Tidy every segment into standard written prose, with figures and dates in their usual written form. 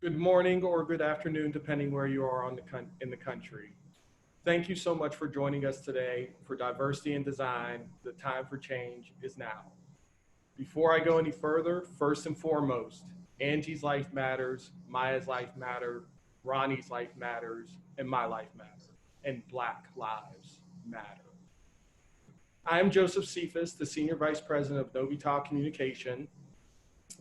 Good morning or good afternoon, depending where you are in the country. Thank you so much for joining us today for Diversity in Design. The time for change is now. Before I go any further, first and foremost, Angie's life matters, Maya's life matters, Ronnie's life matters, and my life matters, and Black lives matter. I am Joseph Cephas, the Senior Vice President of Novità Communication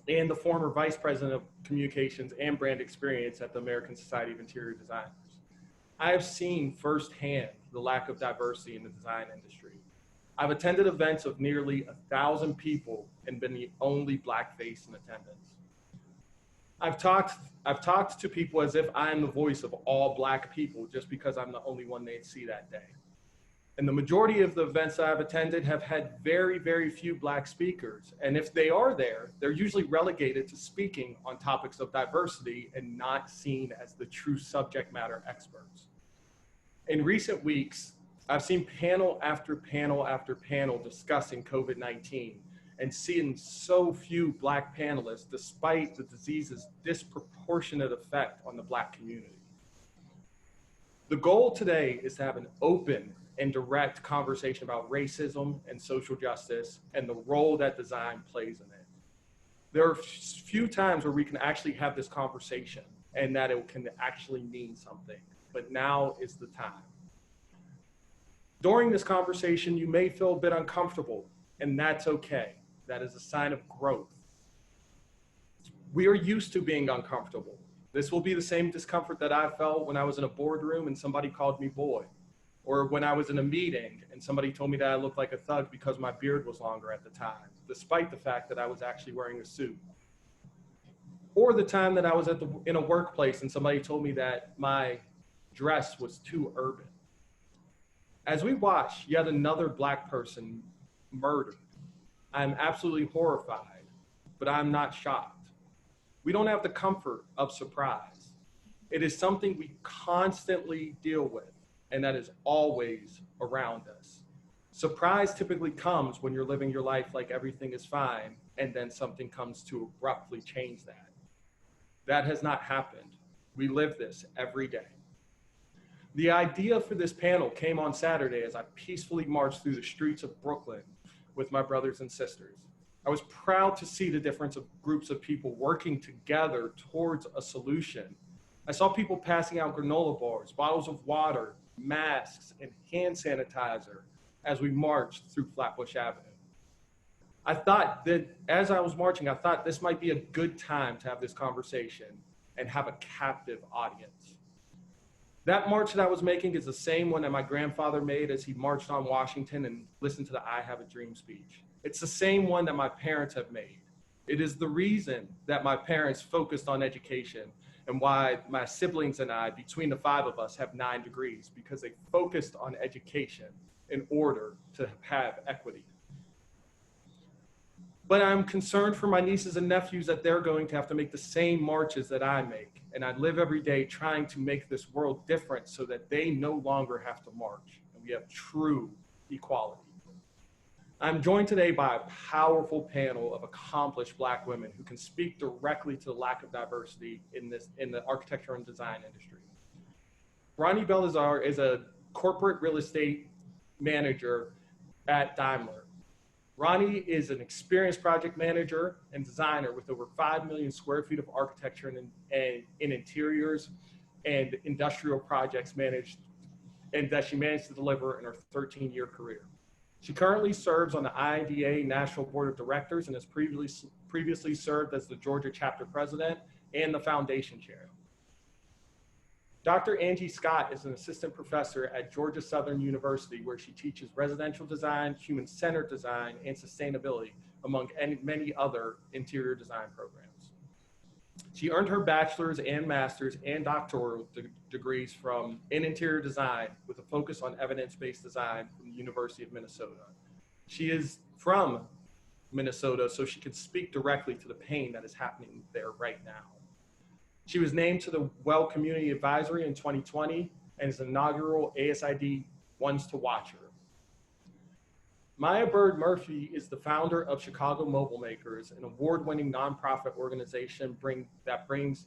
and the former Vice President of Communications and Brand Experience at the American Society of Interior Designers. I have seen firsthand the lack of diversity in the design industry. I've attended events of nearly 1,000 people and been the only Black face in attendance. I've talked to people as if I am the voice of all Black people just because I'm the only one they'd see that day. And the majority of the events that I've attended have had very, very few Black speakers. And if they are there, they're usually relegated to speaking on topics of diversity and not seen as the true subject matter experts. In recent weeks, I've seen panel after panel after panel discussing COVID-19 and seeing so few Black panelists despite the disease's disproportionate effect on the Black community. The goal today is to have an open and direct conversation about racism and social justice and the role that design plays in it. There are few times where we can actually have this conversation and that it can actually mean something, but now is the time. During this conversation, you may feel a bit uncomfortable, and that's okay. That is a sign of growth. We are used to being uncomfortable. This will be the same discomfort that I felt when I was in a boardroom and somebody called me boy, or when I was in a meeting and somebody told me that I looked like a thug because my beard was longer at the time, despite the fact that I was actually wearing a suit. Or the time that I was in a workplace and somebody told me that my dress was too urban. As we watch yet another Black person murdered, I'm absolutely horrified, but I'm not shocked. We don't have the comfort of surprise. It is something we constantly deal with, and that is always around us. Surprise typically comes when you're living your life like everything is fine, and then something comes to abruptly change that. That has not happened. We live this every day. The idea for this panel came on Saturday as I peacefully marched through the streets of Brooklyn with my brothers and sisters. I was proud to see the difference of groups of people working together towards a solution. I saw people passing out granola bars, bottles of water, masks, and hand sanitizer as we marched through Flatbush Avenue. I thought that as I was marching, I thought this might be a good time to have this conversation and have a captive audience. That march that I was making is the same one that my grandfather made as he marched on Washington and listened to the I Have a Dream speech. It's the same one that my parents have made. It is the reason that my parents focused on education and why my siblings and I, between the five of us, have 9 degrees, because they focused on education in order to have equity. But I'm concerned for my nieces and nephews that they're going to have to make the same marches that I make. And I live every day trying to make this world different so that they no longer have to march and we have true equality. I'm joined today by a powerful panel of accomplished Black women who can speak directly to the lack of diversity in the architecture and design industry. Ronnie Belizaire is a corporate real estate manager at Daimler. Ronnie is an experienced project manager and designer with over 5 million square feet of architecture and in interiors and industrial projects managed, and that she managed to deliver in her 13-year career. She currently serves on the IDA National Board of Directors and has previously served as the Georgia chapter president and the foundation chair. Dr. Angie Scott is an assistant professor at Georgia Southern University, where she teaches residential design, human-centered design, and sustainability, among many other interior design programs. She earned her bachelor's and master's and doctoral degrees in interior design with a focus on evidence-based design from the University of Minnesota. She is from Minnesota, so she can speak directly to the pain that is happening there right now. She was named to the Well Community Advisory in 2020 and is an inaugural ASID Ones to Watch Her. Maya Bird Murphy is the founder of Chicago Mobile Makers, an award-winning nonprofit organization that brings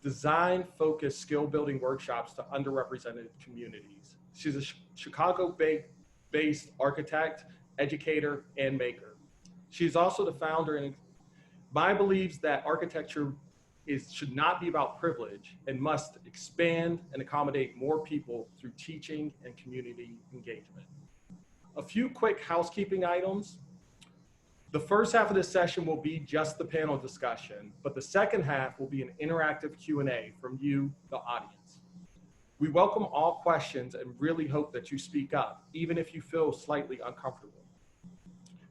design-focused skill-building workshops to underrepresented communities. She's a Chicago-based architect, educator, and maker. She's also the founder and Maya believes that architecture should not be about privilege and must expand and accommodate more people through teaching and community engagement. A few quick housekeeping items. The first half of this session will be just the panel discussion, but the second half will be an interactive Q&A from you, the audience. We welcome all questions and really hope that you speak up, even if you feel slightly uncomfortable.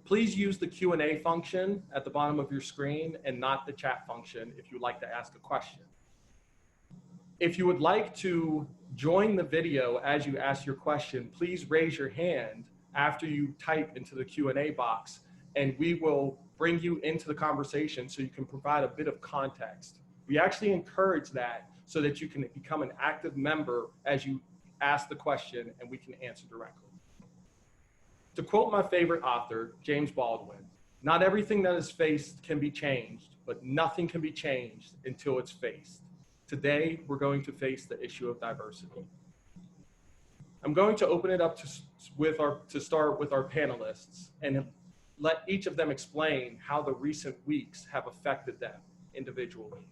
Please use the Q&A function at the bottom of your screen and not the chat function if you'd like to ask a question. If you would like to join the video as you ask your question, please raise your hand after you type into the Q&A box, and we will bring you into the conversation so you can provide a bit of context. We actually encourage that so that you can become an active member as you ask the question and we can answer directly. To quote my favorite author, James Baldwin, not everything that is faced can be changed, but nothing can be changed until it's faced. Today, we're going to face the issue of diversity. I'm going to open it up to start with our panelists and let each of them explain how the recent weeks have affected them individually.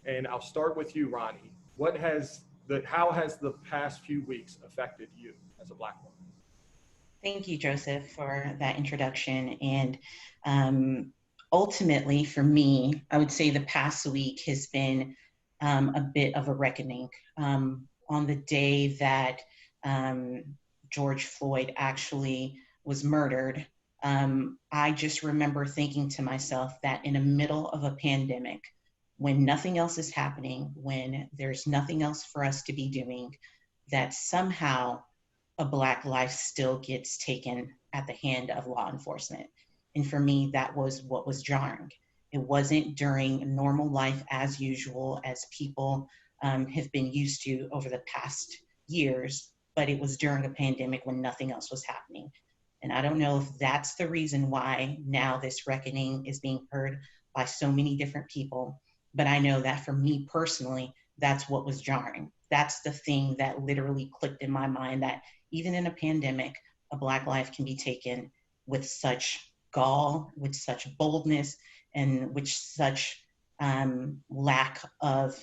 And I'll start with you, Ronnie. How has the past few weeks affected you as a Black woman? Thank you, Joseph, for that introduction. And ultimately, for me, I would say the past week has been a bit of a reckoning. On the day that George Floyd actually was murdered, I just remember thinking to myself that in the middle of a pandemic, when nothing else is happening, when there's nothing else for us to be doing, that somehow a Black life still gets taken at the hand of law enforcement. And for me, that was what was jarring. It wasn't during normal life as usual, as people have been used to over the past years, but it was during a pandemic when nothing else was happening. And I don't know if that's the reason why now this reckoning is being heard by so many different people, but I know that for me personally, that's what was jarring. That's the thing that literally clicked in my mind, that even in a pandemic, a Black life can be taken with such gall, with such boldness, and with such lack of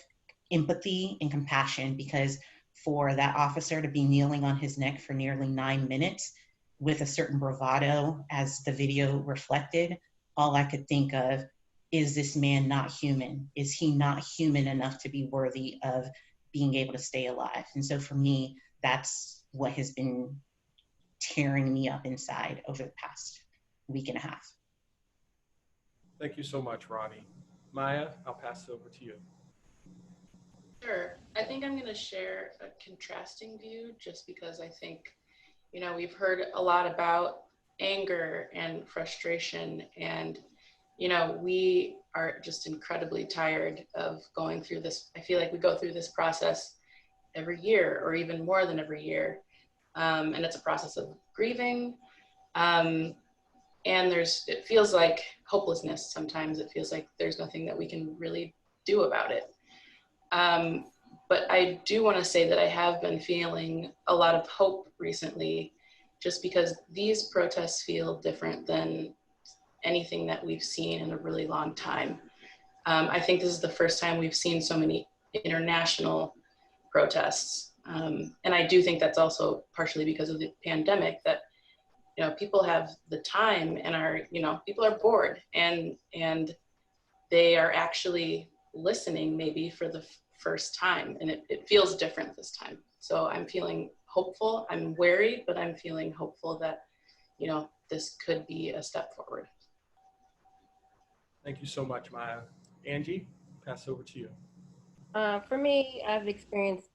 empathy and compassion, because for that officer to be kneeling on his neck for nearly 9 minutes with a certain bravado, as the video reflected, all I could think of, is this man not human? Is he not human enough to be worthy of being able to stay alive? And so for me, that's what has been tearing me up inside over the past week and a half. Thank you so much, Ronnie. Maya, I'll pass it over to you. Sure. I think I'm going to share a contrasting view just because I think, you know, we've heard a lot about anger and frustration, and, you know, we are just incredibly tired of going through this. I feel like we go through this process every year or even more than every year. And it's a process of grieving. And it feels like hopelessness sometimes. It feels like there's nothing that we can really do about it. But I do want to say that I have been feeling a lot of hope recently, just because these protests feel different than anything that we've seen in a really long time. I think this is the first time we've seen so many international protests. And I do think that's also partially because of the pandemic, that, you know, people have the time and are, you know, people are bored and they are actually listening maybe for the first time, and it feels different this time. So I'm feeling hopeful. I'm wary, but I'm feeling hopeful that, you know, this could be a step forward. Thank you so much, Maya. Angie, pass over to you. For me, I've experienced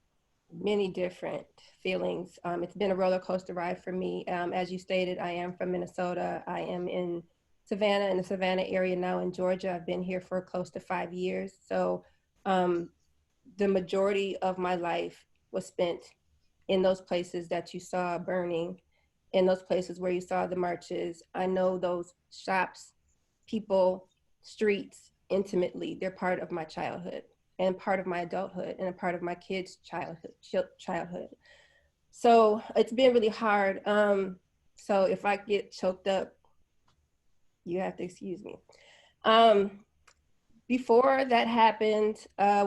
many different feelings. It's been a roller coaster ride for me. As you stated, I am from Minnesota. I am in Savannah, in the Savannah area now in Georgia. I've been here for close to 5 years. So the majority of my life was spent in those places that you saw burning, in those places where you saw the marches. I know those shops, people, streets intimately. They're part of my childhood. and part of my adulthood and a part of my kids' childhood. So it's been really hard. So if I get choked up, you have to excuse me. Before that happened,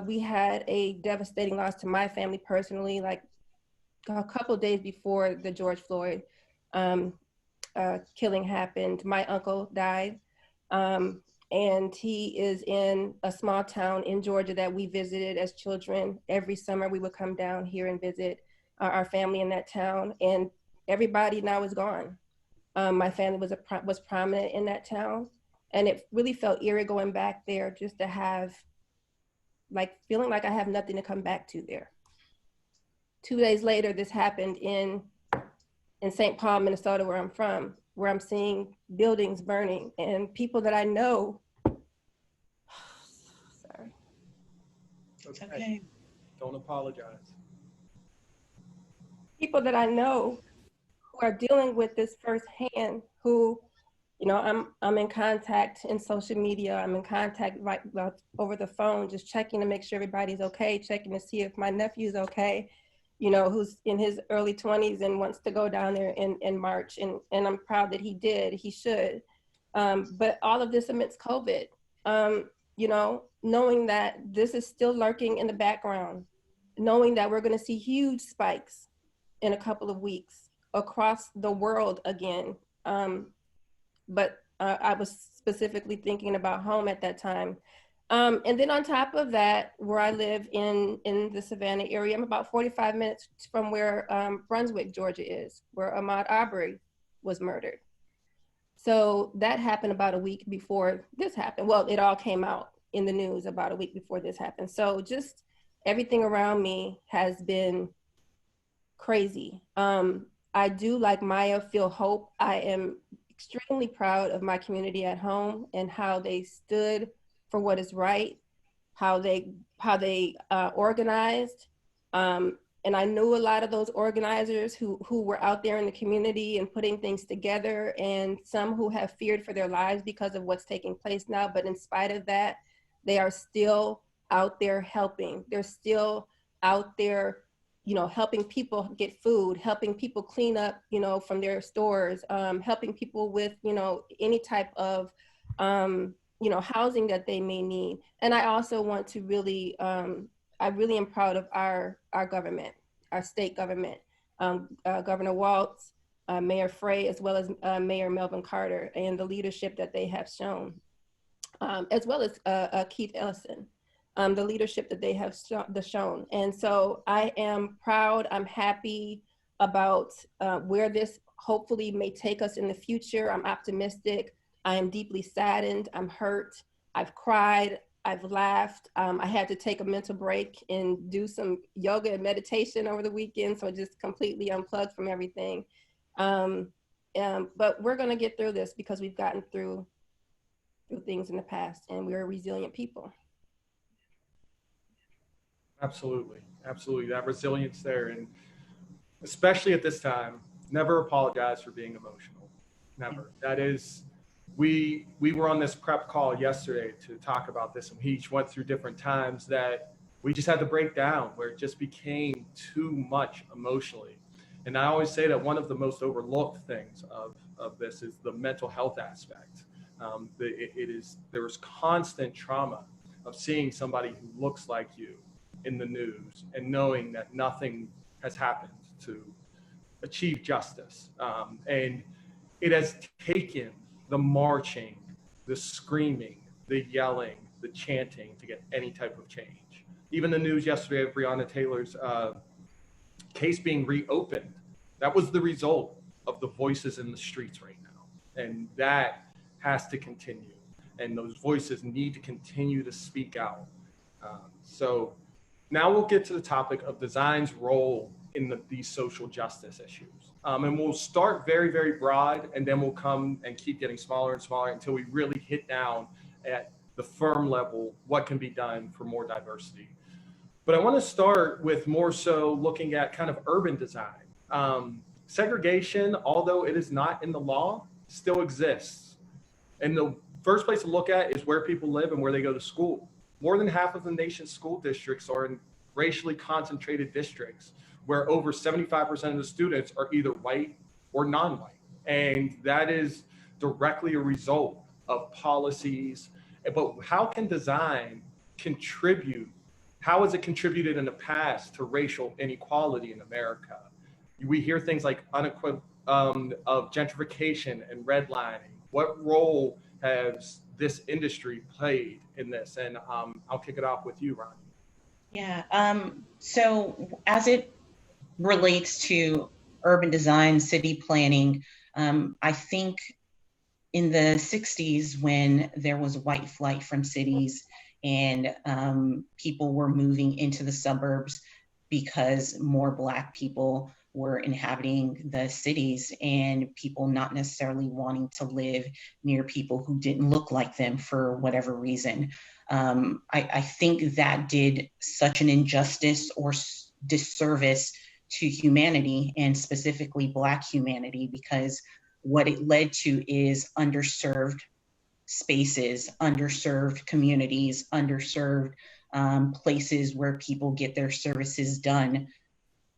we had a devastating loss to my family personally, like a couple of days before the George Floyd killing happened. My uncle died, and he is in a small town in Georgia that we visited as children. Every summer we would come down here and visit our family in that town, and everybody now is gone. My family was prominent in that town, and it really felt eerie going back there, just to have, like, feeling like I have nothing to come back to there. 2 days later, this happened in St. Paul, Minnesota, where I'm from, where I'm seeing buildings burning and people that I know. Sorry. Okay. Don't apologize. People that I know who are dealing with this firsthand, who, you know, I'm in contact in social media. I'm in contact right over the phone, just checking to make sure everybody's okay, checking to see if my nephew's okay, you know, who's in his early 20s and wants to go down there in March. And I'm proud that he did, he should. But all of this amidst COVID, you know, knowing that this is still lurking in the background, knowing that we're gonna see huge spikes in a couple of weeks across the world again. But I was specifically thinking about home at that time. And then on top of that, where I live in the Savannah area, I'm about 45 minutes from where Brunswick, Georgia is, where Ahmaud Arbery was murdered. So that happened about a week before this happened. Well, it all came out in the news about a week before this happened. So just everything around me has been crazy. I do, like Maya, feel hope. I am extremely proud of my community at home and how they stood for what is right, how they organized. And I knew a lot of those organizers who were out there in the community and putting things together, and some who have feared for their lives because of what's taking place now. But in spite of that, they are still out there helping. They're still out there, you know, helping people get food, helping people clean up, you know, from their stores, helping people with, you know, any type of, you know, housing that they may need. And I also want to really, I really am proud of our government, our state government, Governor Waltz, Mayor Frey, as well as Mayor Melvin Carter, and the leadership that they have shown, as well as Keith Ellison. The leadership that they have shown. And so I am proud, I'm happy about where this hopefully may take us in the future. I'm optimistic. I am deeply saddened. I'm hurt. I've cried. I've laughed. I had to take a mental break and do some yoga and meditation over the weekend. So just completely unplugged from everything. But we're gonna get through this because we've gotten through things in the past, and we're a resilient people. Absolutely. Absolutely. That resilience there. And especially at this time, never apologize for being emotional. Never. That is, we were on this prep call yesterday to talk about this, and we each went through different times that we just had to break down where it just became too much emotionally. And I always say that one of the most overlooked things of this is the mental health aspect. There is constant trauma of seeing somebody who looks like you in the news and knowing that nothing has happened to achieve justice. And it has taken the marching, the screaming, the yelling, the chanting to get any type of change. Even the news yesterday of Breonna Taylor's case being reopened, that was the result of the voices in the streets right now. And that has to continue. And those voices need to continue to speak out. So now we'll get to the topic of design's role in these social justice issues. And we'll start very, very broad, and then we'll come and keep getting smaller and smaller until we really hit down at the firm level, what can be done for more diversity. But I want to start with more so looking at kind of urban design. Segregation, although it is not in the law, still exists. And the first place to look at is where people live and where they go to school. More than half of the nation's school districts are in racially concentrated districts where over 75% of the students are either white or non-white. And that is directly a result of policies. But how can design contribute? How has it contributed in the past to racial inequality in America? We hear things like of gentrification and redlining. What role has this industry played in this? And I'll kick it off with you, Ronnie. Yeah, so as it relates to urban design, city planning, I think in the 60s when there was white flight from cities and people were moving into the suburbs because more Black people were inhabiting the cities and people not necessarily wanting to live near people who didn't look like them for whatever reason. I think that did such an injustice or disservice to humanity and specifically Black humanity, because what it led to is underserved spaces, underserved communities, underserved places where people get their services done,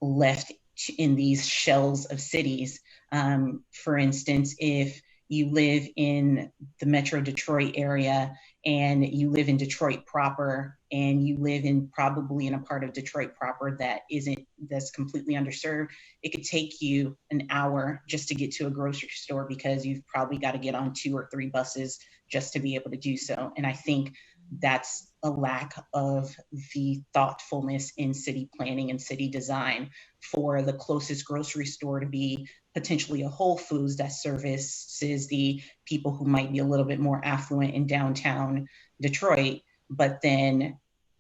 left in these shells of cities. For instance, if you live in the Metro Detroit area and you live in Detroit proper and you live in probably in a part of Detroit proper that's completely underserved, it could take you an hour just to get to a grocery store because you've probably got to get on 2 or 3 buses just to be able to do so. And I think that's a lack of the thoughtfulness in city planning and city design for the closest grocery store to be potentially a Whole Foods that services the people who might be a little bit more affluent in downtown Detroit, but then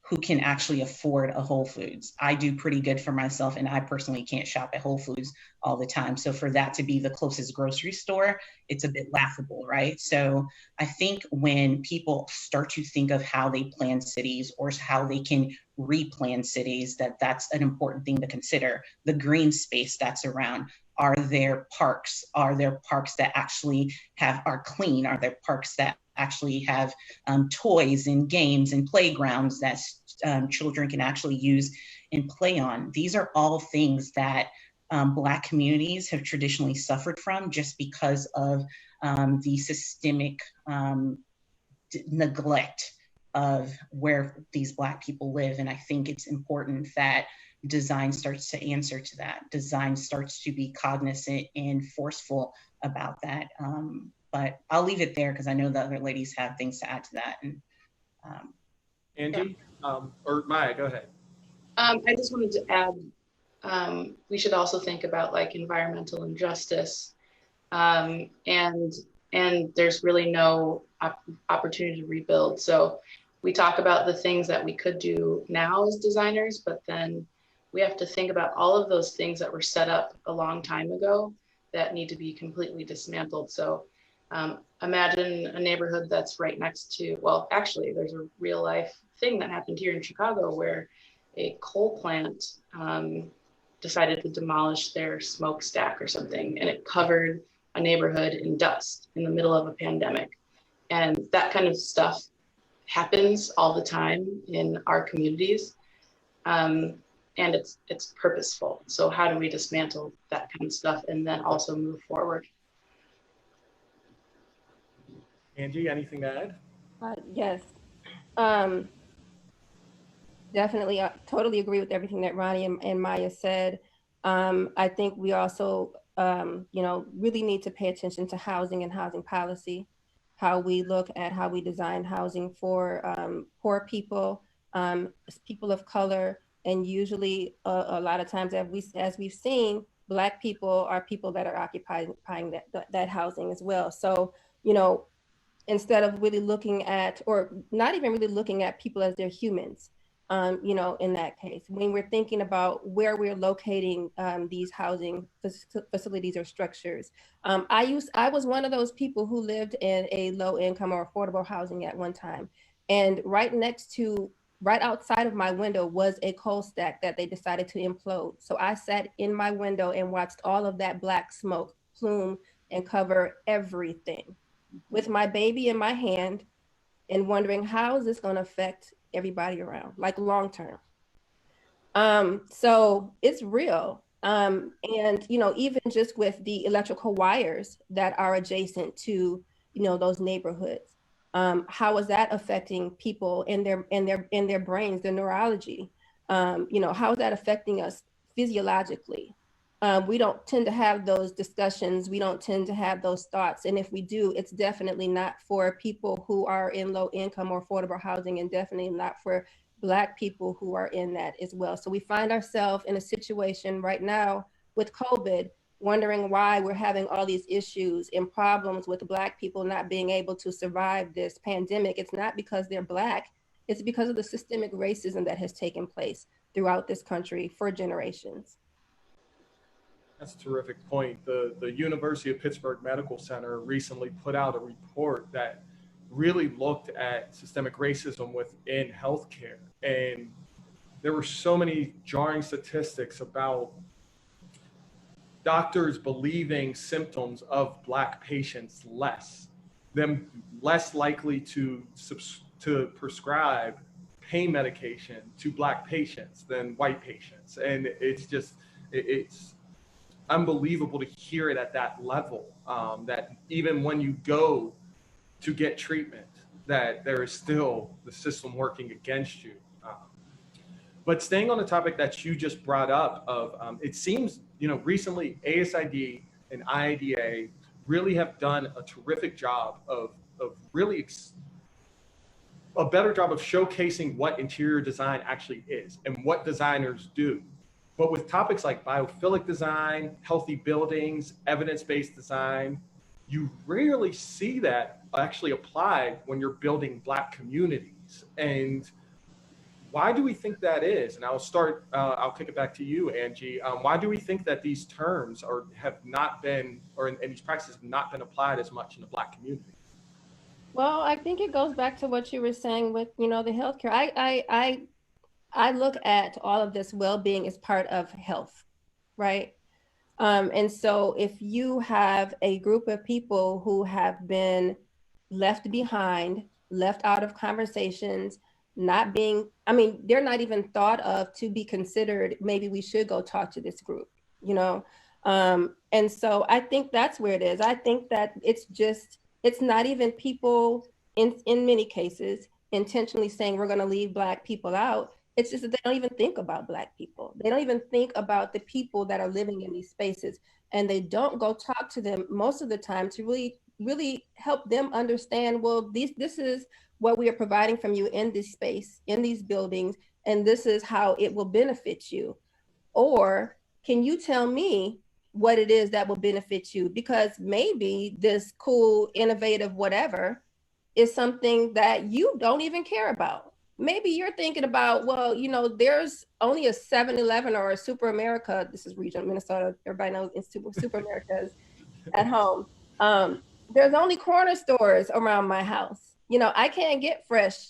who can actually afford a Whole Foods. I do pretty good for myself, and I personally can't shop at Whole Foods all the time. So for that to be the closest grocery store, it's a bit laughable, right? So I think when people start to think of how they plan cities or how they can replan cities, that's an important thing to consider. The green space that's around. Are there parks? Are there parks that actually are clean? Are there parks that actually have toys and games and playgrounds that children can actually use and play on? These are all things that Black communities have traditionally suffered from just because of the systemic neglect of where these Black people live. And I think it's important that design starts to answer to that. Design starts to be cognizant and forceful about that. But I'll leave it there because I know the other ladies have things to add to that. And Angie, or Maya, go ahead. I just wanted to add, we should also think about like environmental injustice, and there's really no opportunity to rebuild. So we talk about the things that we could do now as designers, but then we have to think about all of those things that were set up a long time ago that need to be completely dismantled. So imagine a neighborhood that's right next to, well, actually there's a real life thing that happened here in Chicago where a coal plant decided to demolish their smokestack or something, and it covered a neighborhood in dust in the middle of a pandemic. And that kind of stuff happens all the time in our communities. And it's purposeful. So how do we dismantle that kind of stuff and then also move forward? Angie, anything to add? Yes. Definitely, I totally agree with everything that Ronnie and Maya said. I think we also, really need to pay attention to housing and housing policy, how we look at how we design housing for poor people, people of color, and usually a lot of times, as we've seen, Black people are people that are occupying that housing as well. So, instead of really looking at, or not even really looking at people as they're humans, in that case, when we're thinking about where we're locating these housing facilities or structures. I was one of those people who lived in a low income or affordable housing at one time. And right outside of my window was a coal stack that they decided to implode. So I sat in my window and watched all of that black smoke plume and cover everything with my baby in my hand, and wondering how is this going to affect everybody around, like long term. So it's real. And, you know, even just with the electrical wires that are adjacent to, you know, those neighborhoods, how is that affecting people in their brains, their neurology? You know, how is that affecting us physiologically? We don't tend to have those discussions. We don't tend to have those thoughts. And if we do, it's definitely not for people who are in low income or affordable housing, and definitely not for Black people who are in that as well. So we find ourselves in a situation right now with COVID, wondering why we're having all these issues and problems with Black people not being able to survive this pandemic. It's not because they're Black, it's because of the systemic racism that has taken place throughout this country for generations. That's a terrific point. The University of Pittsburgh Medical Center recently put out a report that really looked at systemic racism within healthcare. And there were so many jarring statistics about doctors believing symptoms of Black patients less, them less likely to prescribe pain medication to Black patients than white patients. And it's unbelievable to hear it at that level, that even when you go to get treatment, that there is still the system working against you. But staying on the topic that you just brought up of, it seems, you know, recently ASID and IIDA really have done a terrific job of really a better job of showcasing what interior design actually is and what designers do. But with topics like biophilic design, healthy buildings, evidence-based design, you rarely see that actually applied when you're building Black communities. And why do we think that is? And I'll kick it back to you, Angie. Why do we think that these terms have not been, or and these practices have not been applied as much in the Black community? Well, I think it goes back to what you were saying with, you know, the healthcare. I look at all of this well-being as part of health, right? And so if you have a group of people who have been left behind, left out of conversations, not being, I mean, they're not even thought of to be considered, maybe we should go talk to this group, you know? And so I think that's where it is. I think that it's not even people in many cases intentionally saying we're going to leave Black people out. It's just that they don't even think about Black people. They don't even think about the people that are living in these spaces, and they don't go talk to them most of the time to really help them understand, well, this is what we are providing from you in this space, in these buildings, and this is how it will benefit you. Or can you tell me what it is that will benefit you? Because maybe this cool, innovative, whatever is something that you don't even care about. Maybe you're thinking about, well, you know, there's only a 7-Eleven or a Super America. This is regional Minnesota. Everybody knows Super America's at home. There's only corner stores around my house. You know, I can't get fresh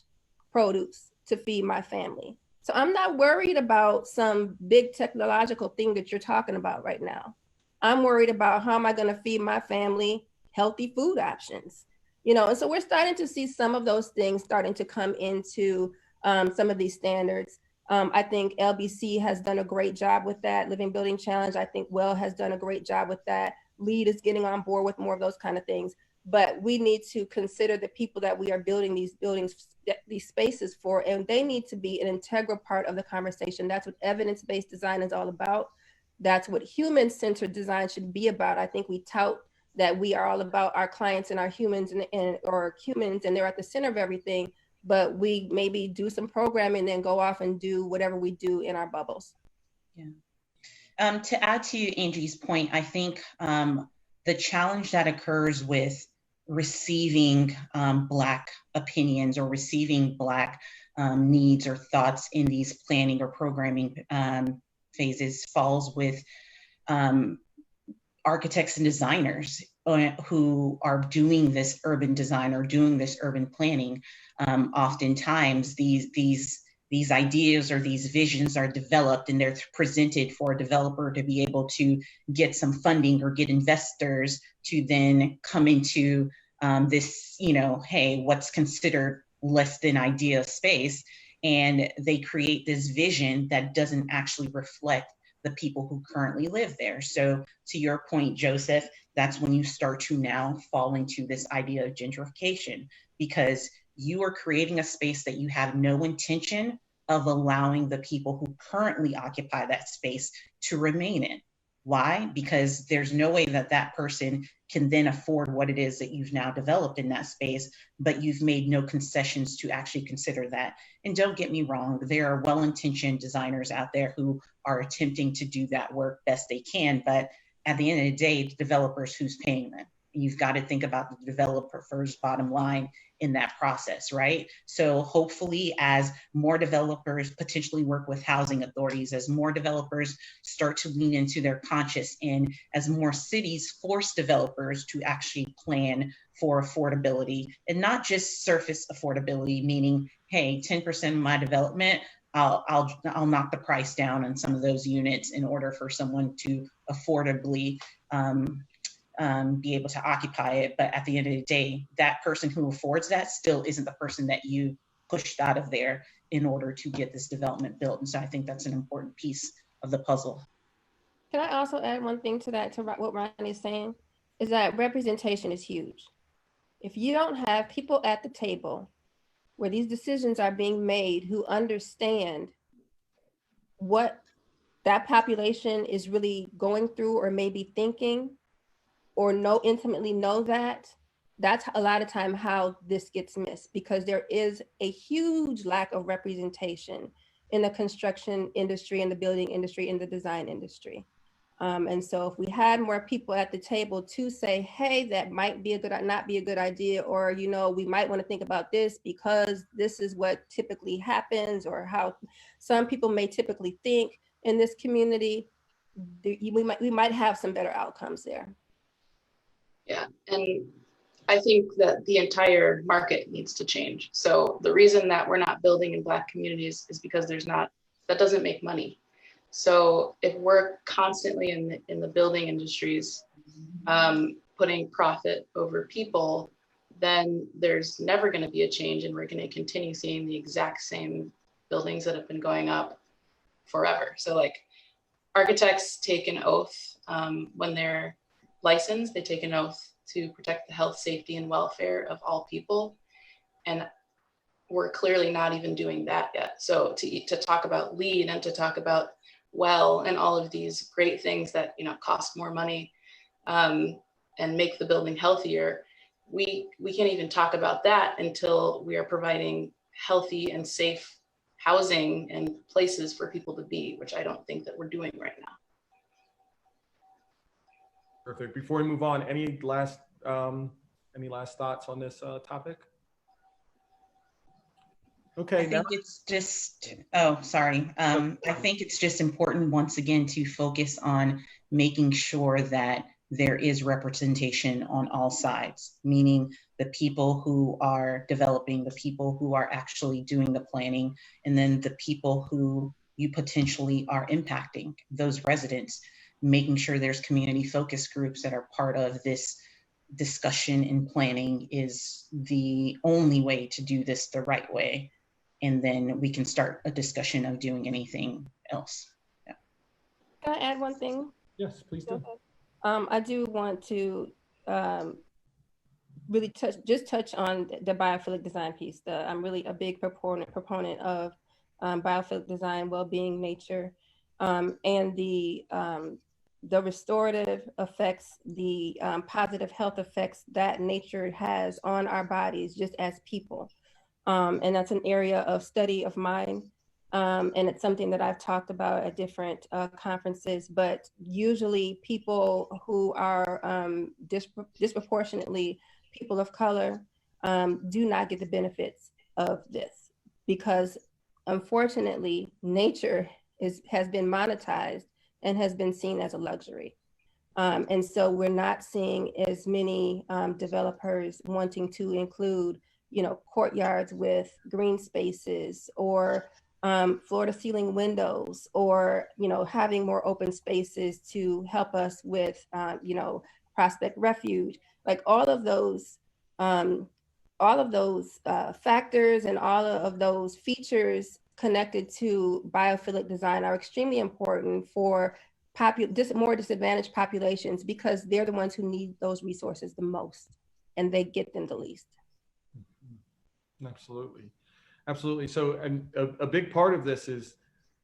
produce to feed my family. So I'm not worried about some big technological thing that you're talking about right now. I'm worried about how am I going to feed my family healthy food options. You know, and so we're starting to see some of those things starting to come into some of these standards. I think LBC has done a great job with that. Living Building Challenge, I think WELL has done a great job with that. LEED is getting on board with more of those kind of things. But we need to consider the people that we are building these buildings, these spaces for, and they need to be an integral part of the conversation. That's what evidence-based design is all about. That's what human-centered design should be about. I think we tout that we are all about our clients and our humans or humans, and they're at the center of everything, but we maybe do some programming and then go off and do whatever we do in our bubbles. Yeah. To add to Angie's point, I think the challenge that occurs with receiving Black opinions or receiving Black needs or thoughts in these planning or programming phases falls with architects and designers who are doing this urban design or doing this urban planning. Oftentimes these ideas or these visions are developed and they're presented for a developer to be able to get some funding or get investors to then come into this, you know, hey, what's considered less than ideal space, and they create this vision that doesn't actually reflect the people who currently live there. So to your point, Joseph, that's when you start to now fall into this idea of gentrification, because you are creating a space that you have no intention of allowing the people who currently occupy that space to remain in. Why? Because there's no way that that person can then afford what it is that you've now developed in that space, but you've made no concessions to actually consider that. And don't get me wrong, there are well-intentioned designers out there who are attempting to do that work best they can, but at the end of the day, the developer's who's paying them. You've got to think about the developer's bottom line in that process, right? So hopefully as more developers potentially work with housing authorities, as more developers start to lean into their conscious, and as more cities force developers to actually plan for affordability and not just surface affordability, meaning, hey, 10% of my development, I'll knock the price down on some of those units in order for someone to affordably be able to occupy it. But at the end of the day, that person who affords that still isn't the person that you pushed out of there in order to get this development built. And so I think that's an important piece of the puzzle. Can I also add one thing to that, to what Ronnie is saying, is that representation is huge. If you don't have people at the table where these decisions are being made who understand what that population is really going through or maybe thinking, or intimately know that, that's a lot of time how this gets missed, because there is a huge lack of representation in the construction industry, in the building industry, in the design industry. And so if we had more people at the table to say, hey, that might be not be a good idea, or, we might want to think about this because this is what typically happens, or how some people may typically think in this community, we might have some better outcomes there. Yeah, and I think that the entire market needs to change. So the reason that we're not building in Black communities is because that doesn't make money. So if we're constantly in the building industries, putting profit over people, then there's never going to be a change, and we're going to continue seeing the exact same buildings that have been going up forever. So like architects take an oath when they're licensed, they take an oath to protect the health, safety, and welfare of all people. And we're clearly not even doing that yet. So to talk about LEED and to talk about WELL and all of these great things that cost more money and make the building healthier, we can't even talk about that until we are providing healthy and safe housing and places for people to be, which I don't think that we're doing right now. Perfect. Before we move on, any last thoughts on this topic? Okay. I think it's just, I think it's just important once again to focus on making sure that there is representation on all sides, meaning the people who are developing, the people who are actually doing the planning, and then the people who you potentially are impacting, those residents, making sure there's community focus groups that are part of this discussion and planning is the only way to do this the right way. And then we can start a discussion of doing anything else. Yeah. Can I add one thing? Yes, please do. I do want to really touch on the biophilic design piece. I'm really a big proponent of biophilic design, well-being, nature, and the restorative effects, the positive health effects that nature has on our bodies just as people. And that's an area of study of mine. And it's something that I've talked about at different conferences, but usually people who are disproportionately people of color do not get the benefits of this, because unfortunately nature has been monetized and has been seen as a luxury. And so we're not seeing as many developers wanting to include courtyards with green spaces, or floor to ceiling windows, or having more open spaces to help us with Prospect Refuge. Like all of those all of those factors and all of those features connected to biophilic design are extremely important for more disadvantaged populations, because they're the ones who need those resources the most, and they get them the least. Absolutely. Absolutely. So, and a big part of this is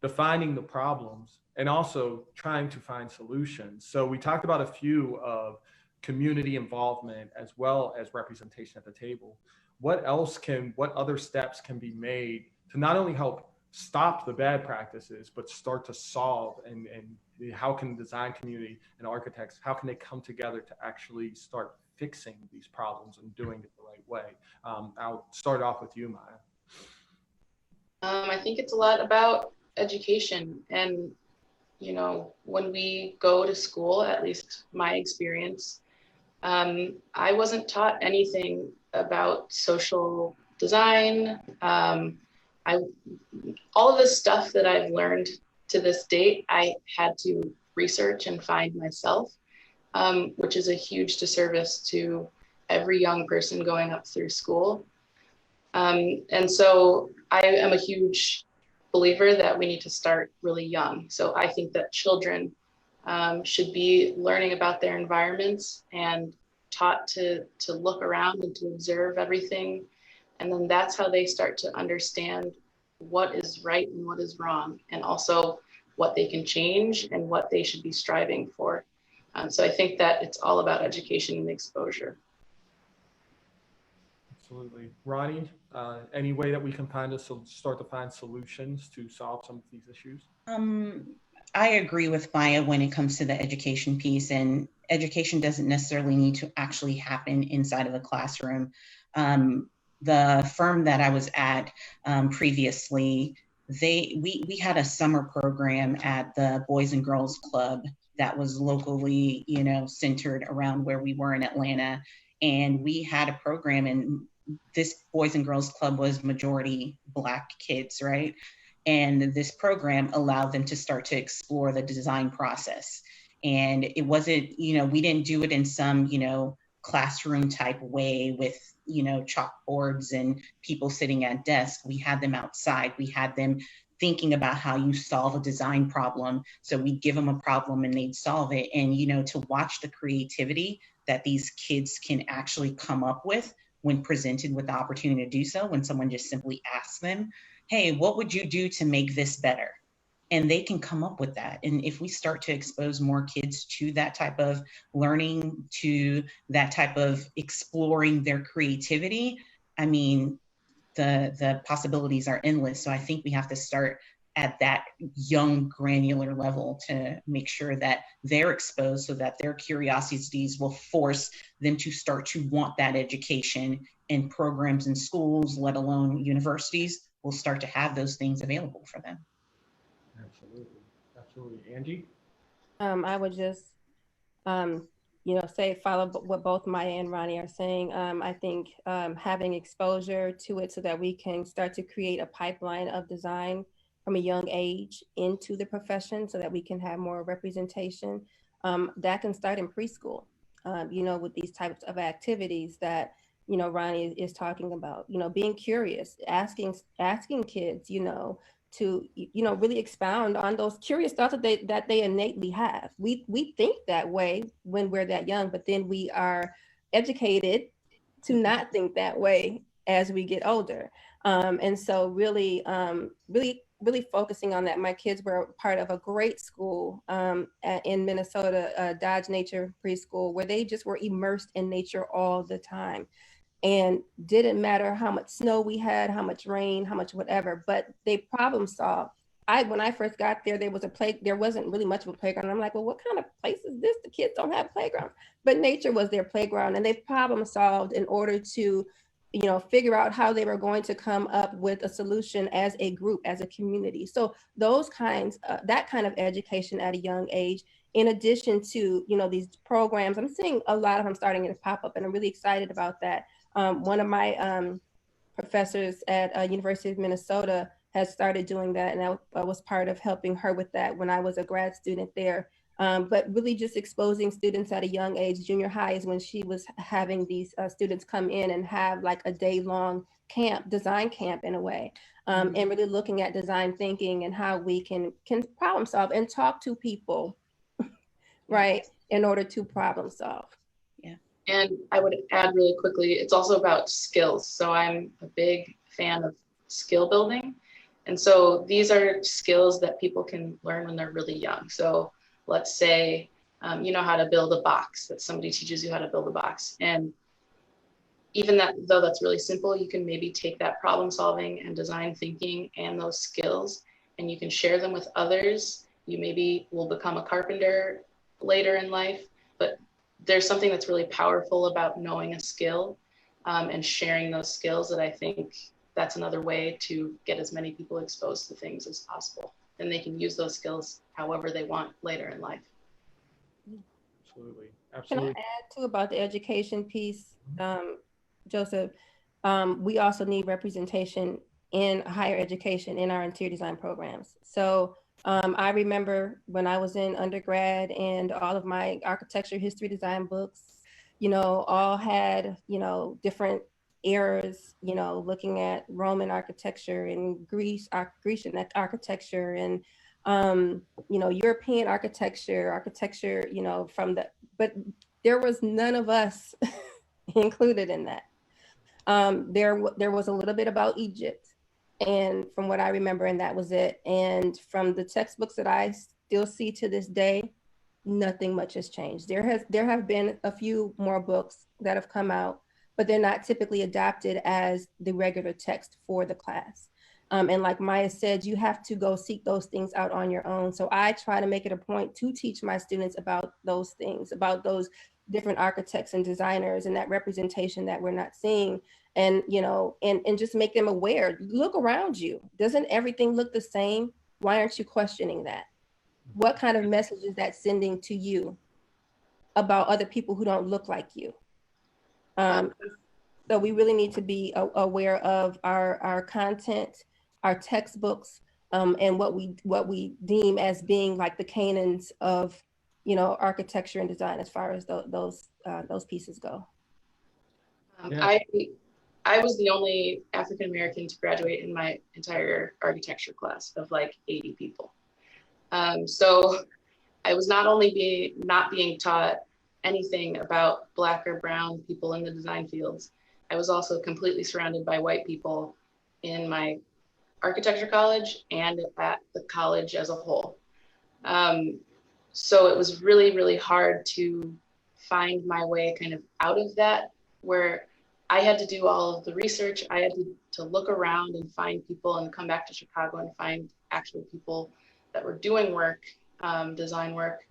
defining the problems and also trying to find solutions. So we talked about a few of community involvement as well as representation at the table. What other steps can be made to not only help stop the bad practices, but start to solve, and how can the design community and architects, how can they come together to actually start fixing these problems and doing it the right way? I'll start off with you, Maya. I think it's a lot about education. And, you know, when we go to school, at least my experience, I wasn't taught anything about social design. All of this stuff that I've learned to this date, I had to research and find myself, which is a huge disservice to every young person going up through school. And so I am a huge believer that we need to start really young. So I think that children should be learning about their environments and taught to look around and to observe everything. And then that's how they start to understand what is right and what is wrong, and also what they can change and what they should be striving for. So I think that it's all about education and exposure. Absolutely. Ronnie, any way that we can start to find solutions to solve some of these issues? I agree with Maya when it comes to the education piece, and education doesn't necessarily need to actually happen inside of a classroom. The firm that I was at previously, we had a summer program at the Boys and Girls Club that was locally, centered around where we were in Atlanta. And we had a program, and this Boys and Girls Club was majority Black kids, right? And this program allowed them to start to explore the design process. And it wasn't, we didn't do it in some, classroom type way with, chalkboards and people sitting at desks. We had them outside. We had them thinking about how you solve a design problem. So we'd give them a problem and they'd solve it. And, to watch the creativity that these kids can actually come up with when presented with the opportunity to do so, when someone just simply asks them, hey, what would you do to make this better? And they can come up with that. And if we start to expose more kids to that type of learning, to that type of exploring their creativity, I mean, the possibilities are endless. So I think we have to start at that young granular level to make sure that they're exposed, so that their curiosities will force them to start to want that education, and programs in schools, let alone universities, will start to have those things available for them. Absolutely. Absolutely. Angie? I would just, follow what both Maya and Ronnie are saying. I think having exposure to it so that we can start to create a pipeline of design from a young age into the profession, so that we can have more representation. That can start in preschool, with these types of activities that, Ronnie is talking about, being curious, asking kids, to, really expound on those curious thoughts that they innately have. We think that way when we're that young, but then we are educated to not think that way as we get older. And so really focusing on that. My kids were part of a great school in Minnesota, Dodge Nature Preschool, where they just were immersed in nature all the time. And didn't matter how much snow we had, how much rain, how much whatever, but they problem solved. When I first got there, there wasn't really much of a playground. I'm like, well, what kind of place is this? The kids don't have playgrounds. But nature was their playground, and they problem solved in order to, figure out how they were going to come up with a solution as a group, as a community. So that kind of education at a young age, in addition to, these programs, I'm seeing a lot of them starting to pop up, and I'm really excited about that. One of my professors at University of Minnesota has started doing that, and I was part of helping her with that when I was a grad student there. But really just exposing students at a young age. Junior high is when she was having these students come in and have like a day-long camp, design camp in a way, and really looking at design thinking and how we can problem solve and talk to people, right, in order to problem solve. Yeah. And I would add really quickly, it's also about skills. So I'm a big fan of skill building. And so these are skills that people can learn when they're really young. So let's say, you know how to build a box, that somebody teaches you how to build a box. And even that, though that's really simple, you can maybe take that problem solving and design thinking and those skills, and you can share them with others. You maybe will become a carpenter later in life, but there's something that's really powerful about knowing a skill and sharing those skills, that I think that's another way to get as many people exposed to things as possible. And they can use those skills however they want later in life. Absolutely. Can I Absolutely. add too about the education piece, Joseph? We also need representation in higher education in our interior design programs. So I remember when I was in undergrad and all of my architecture, history, design books, you know, all had, you know, different eras, you know, looking at Roman architecture and Grecian architecture and, you know, European architecture, you know, but there was none of us included in that. There was a little bit about Egypt, and from what I remember, and that was it. And from the textbooks that I still see to this day, nothing much has changed. There have been a few more books that have come out, but they're not typically adapted as the regular text for the class. And like Maya said, you have to go seek those things out on your own. So I try to make it a point to teach my students about those things, about those different architects and designers and that representation that we're not seeing. And, you know, and just make them aware. Look around you. Doesn't everything look the same? Why aren't you questioning that? What kind of message is that sending to you about other people who don't look like you? So we really need to be aware of our content, our textbooks, and what we deem as being like the canons of, you know, architecture and design as far as those pieces go. Yeah. I was the only African American to graduate in my entire architecture class of like 80 people. So I was not only not being taught anything about Black or brown people in the design fields, I was also completely surrounded by white people in my architecture college and at the college as a whole. So it was really, really hard to find my way kind of out of that, where I had to do all of the research. I had to look around and find people and come back to Chicago and find actual people that were doing work, design work.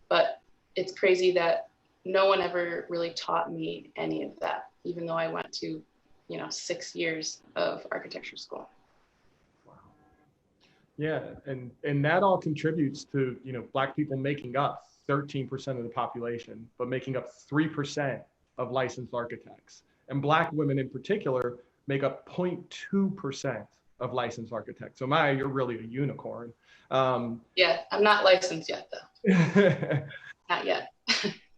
But it's crazy that no one ever really taught me any of that, even though I went to, you know, 6 years of architecture school. Wow. Yeah, and that all contributes to, you know, Black people making up 13% of the population, but making up 3% of licensed architects. And Black women in particular make up 0.2% of licensed architects. So Maya, you're really a unicorn. Yeah, I'm not licensed yet though. Not yet.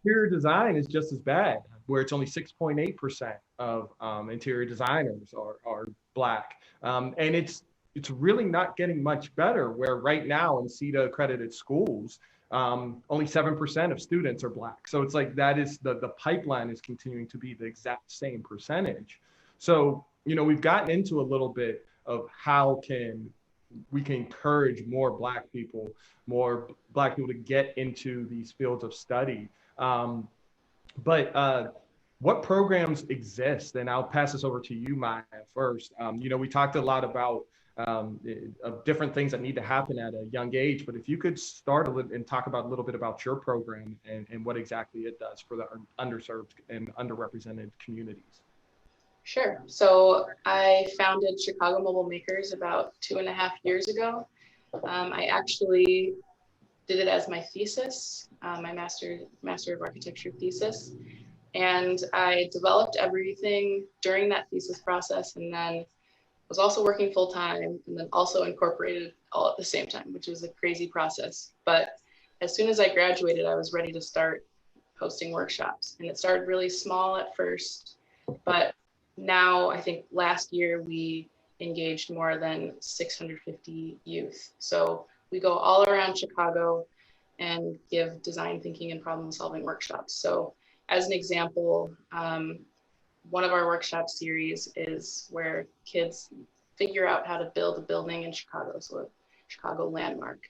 Interior design is just as bad, where it's only 6.8% of interior designers are Black. And it's really not getting much better, where right now in CETA accredited schools, only 7% of students are Black. So it's like that is the pipeline is continuing to be the exact same percentage. So, you know, we've gotten into a little bit of how we can encourage more Black people to get into these fields of study. But what programs exist? And I'll pass this over to you, Maya, first. You know, we talked a lot about of different things that need to happen at a young age, but if you could start and talk about a little bit about your program and what exactly it does for the underserved and underrepresented communities. Sure. So I founded Chicago Mobile Makers about 2.5 years ago. I actually did it as my thesis, my Master of Architecture thesis. And I developed everything during that thesis process, and then was also working full time, and then also incorporated all at the same time, which was a crazy process. But as soon as I graduated, I was ready to start hosting workshops. And it started really small at first, but now I think last year we engaged more than 650 youth. So we go all around Chicago and give design thinking and problem solving workshops. So as an example, one of our workshop series is where kids figure out how to build a building in Chicago, so a Chicago landmark.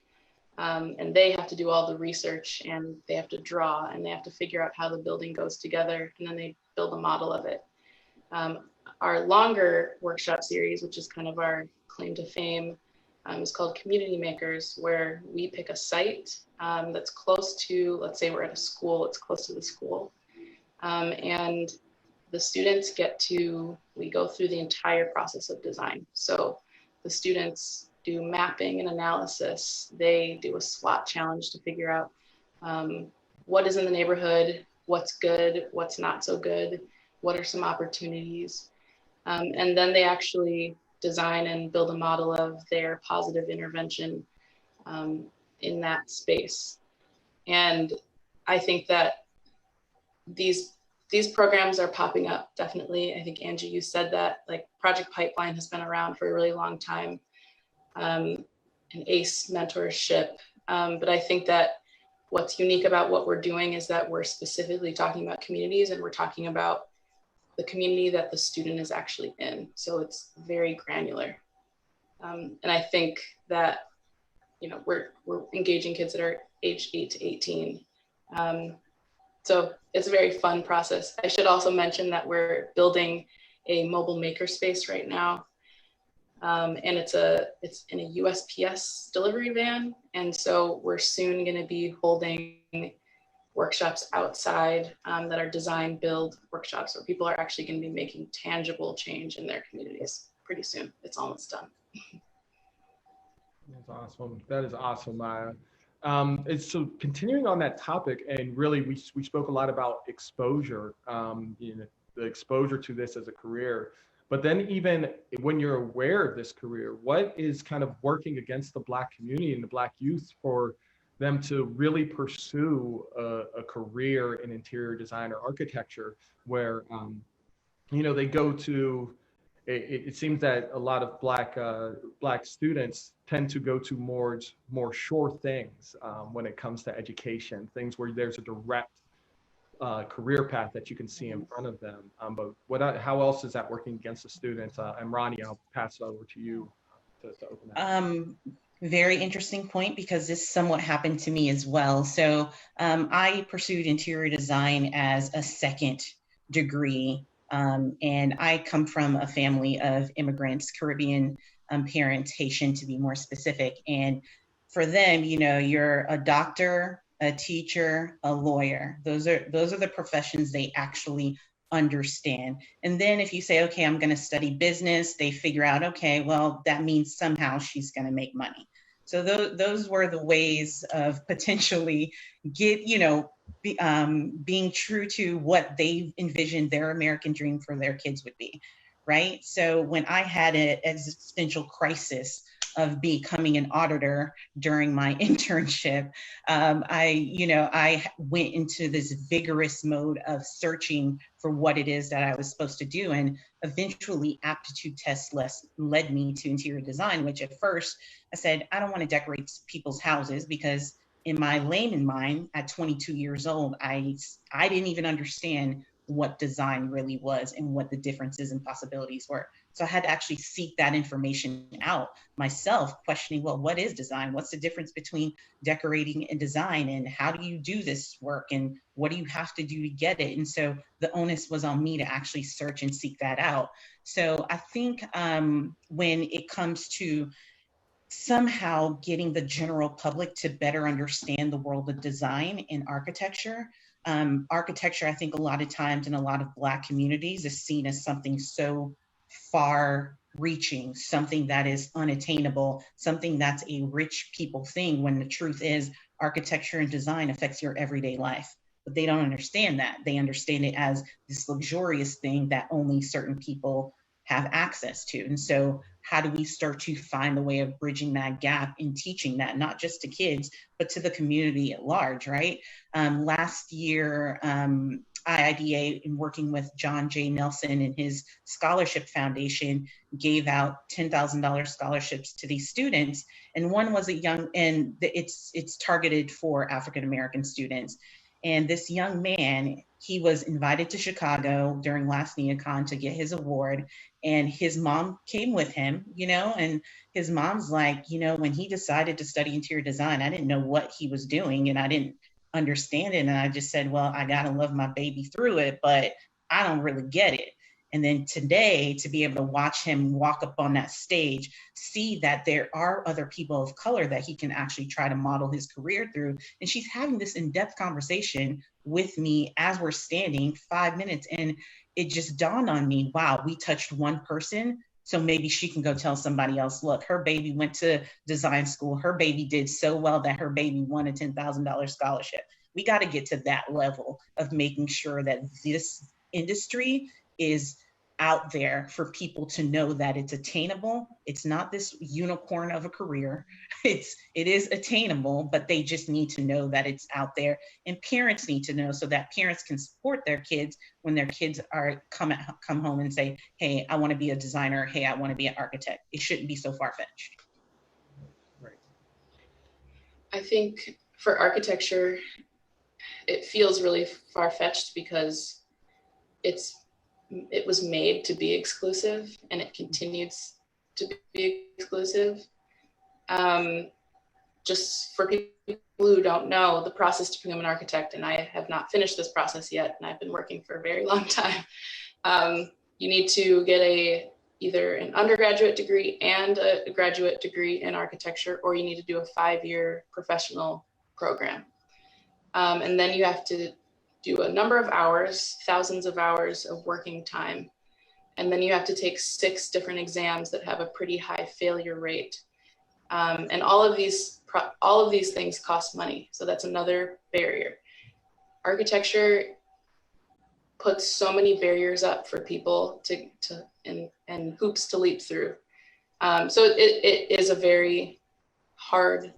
And they have to do all the research, and they have to draw, and they have to figure out how the building goes together, and then they build a model of it. Our longer workshop series, which is kind of our claim to fame, is called Community Makers, where we pick a site that's close to, let's say we're at a school, it's close to the school. And the students we go through the entire process of design. So the students do mapping and analysis. They do a SWOT challenge to figure out what is in the neighborhood, what's good, what's not so good, what are some opportunities. And then they actually design and build a model of their positive intervention in that space. And I think that these programs are popping up, definitely. I think, Angie, you said that, like, Project Pipeline has been around for a really long time, and ACE mentorship. But I think that what's unique about what we're doing is that we're specifically talking about communities, and we're talking about the community that the student is actually in. So it's very granular. And I think that, you know, we're engaging kids that are aged 8 to 18. So it's a very fun process. I should also mention that we're building a mobile makerspace right now. And it's in a USPS delivery van. And so we're soon gonna be holding workshops outside that are design build workshops, where people are actually gonna be making tangible change in their communities pretty soon. It's almost done. That's awesome. That is awesome, Maya. So continuing on that topic, and really we spoke a lot about exposure, you know, the exposure to this as a career, but then even when you're aware of this career, what is kind of working against the Black community and the Black youth for them to really pursue a career in interior design or architecture, where, you know, they go to, it seems that a lot of Black students tend to go to more sure things when it comes to education, things where there's a direct career path that you can see in front of them. But how else is that working against the students? And Ronnie, I'll pass it over to you to open that. Very interesting point, because this somewhat happened to me as well. So I pursued interior design as a second degree. And I come from a family of immigrants, Caribbean parents, Haitian to be more specific. And for them, you know, you're a doctor, a teacher, a lawyer. Those are the professions they actually understand. And then if you say, okay, I'm going to study business, they figure out, okay, well, that means somehow she's going to make money. So those were the ways of potentially being true to what they envisioned their American dream for their kids would be, right? So when I had an existential crisis of becoming an auditor during my internship, I went into this vigorous mode of searching for what it is that I was supposed to do. And eventually aptitude tests led me to interior design, which at first I said, I don't want to decorate people's houses, because in my layman mind at 22 years old, I didn't even understand what design really was and what the differences and possibilities were. So I had to actually seek that information out myself, questioning, well, what is design? What's the difference between decorating and design? And how do you do this work? And what do you have to do to get it? And so the onus was on me to actually search and seek that out. So I think when it comes to somehow getting the general public to better understand the world of design and architecture, architecture, I think a lot of times in a lot of Black communities is seen as something so far reaching, something that is unattainable, something that's a rich people thing, when the truth is architecture and design affects your everyday life. But they don't understand that. They understand it as this luxurious thing that only certain people have access to. And so how do we start to find a way of bridging that gap in teaching that, not just to kids, but to the community at large, right? Last year, IIDA, in working with John J. Nelson and his scholarship foundation, gave out $10,000 scholarships to these students. And one was a young, and it's targeted for African-American students. And this young man, he was invited to Chicago during last NeoCon to get his award. And his mom came with him, you know, and his mom's like, you know, when he decided to study interior design, I didn't know what he was doing and I didn't understand it. And I just said, well, I got to love my baby through it, but I don't really get it. And then today, to be able to watch him walk up on that stage, see that there are other people of color that he can actually try to model his career through. And she's having this in-depth conversation with me as we're standing 5 minutes. And it just dawned on me, wow, we touched one person. So maybe she can go tell somebody else, look, her baby went to design school. Her baby did so well that her baby won a $10,000 scholarship. We got to get to that level of making sure that this industry is out there for people to know that it's attainable. It's not this unicorn of a career. It is attainable, but they just need to know that it's out there. And parents need to know so that parents can support their kids when their kids are come home and say, hey, I want to be a designer. Hey, I want to be an architect. It shouldn't be so far-fetched. Right. I think for architecture, it feels really far-fetched because it was made to be exclusive and it continues to be exclusive. Just for people who don't know, the process to become an architect, and I have not finished this process yet, and I've been working for a very long time. You need to get either an undergraduate degree and a graduate degree in architecture, or you need to do a 5-year professional program. And then you have to do a number of hours, thousands of hours of working time. And then you have to take 6 different exams that have a pretty high failure rate. And all of these things cost money. So that's another barrier. Architecture puts so many barriers up for people and hoops to leap through. So it is a very hard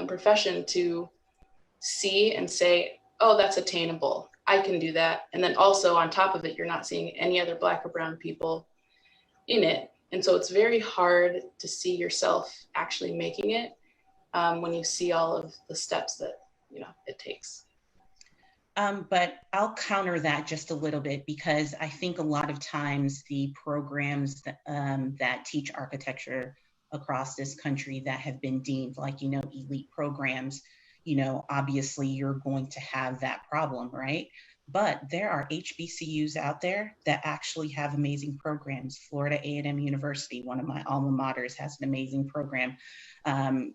profession to see and say, oh, that's attainable. I can do that. And then also on top of it, you're not seeing any other Black or brown people in it. And so it's very hard to see yourself actually making it when you see all of the steps that, you know, it takes. But I'll counter that just a little bit, because I think a lot of times the programs that teach architecture across this country that have been deemed like, you know, elite programs, you know, obviously you're going to have that problem, right? But there are HBCUs out there that actually have amazing programs. Florida A&M University, one of my alma maters, has an amazing program.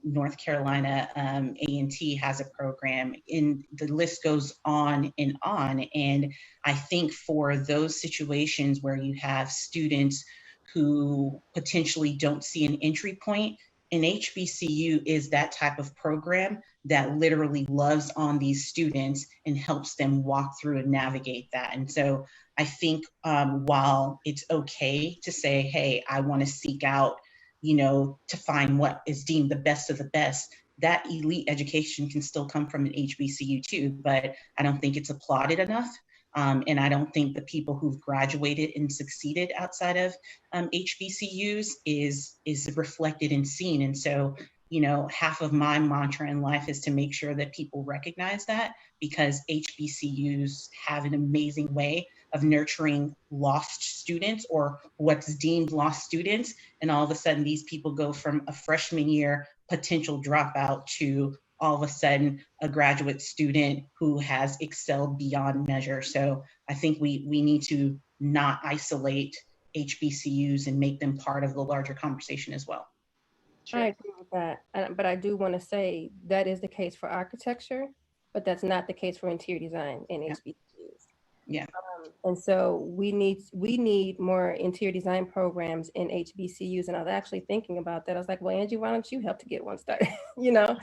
North Carolina A&T has a program. And the list goes on. And I think for those situations where you have students who potentially don't see an entry point, an HBCU is that type of program that literally loves on these students and helps them walk through and navigate that. And so I think while it's okay to say, hey, I want to seek out, you know, to find what is deemed the best of the best, that elite education can still come from an HBCU too, but I don't think it's applauded enough. And I don't think the people who've graduated and succeeded outside of HBCUs is reflected and seen. And so, you know, half of my mantra in life is to make sure that people recognize that, because HBCUs have an amazing way of nurturing lost students or what's deemed lost students. And all of a sudden, these people go from a freshman year potential dropout to all of a sudden a graduate student who has excelled beyond measure. So I think we need to not isolate HBCUs and make them part of the larger conversation as well. Sure. I agree with that. But I do want to say that is the case for architecture, but that's not the case for interior design and HBCUs. Yeah. And so we need more interior design programs in HBCUs. And I was actually thinking about that. I was like, well, Angie, why don't you help to get one started? You know?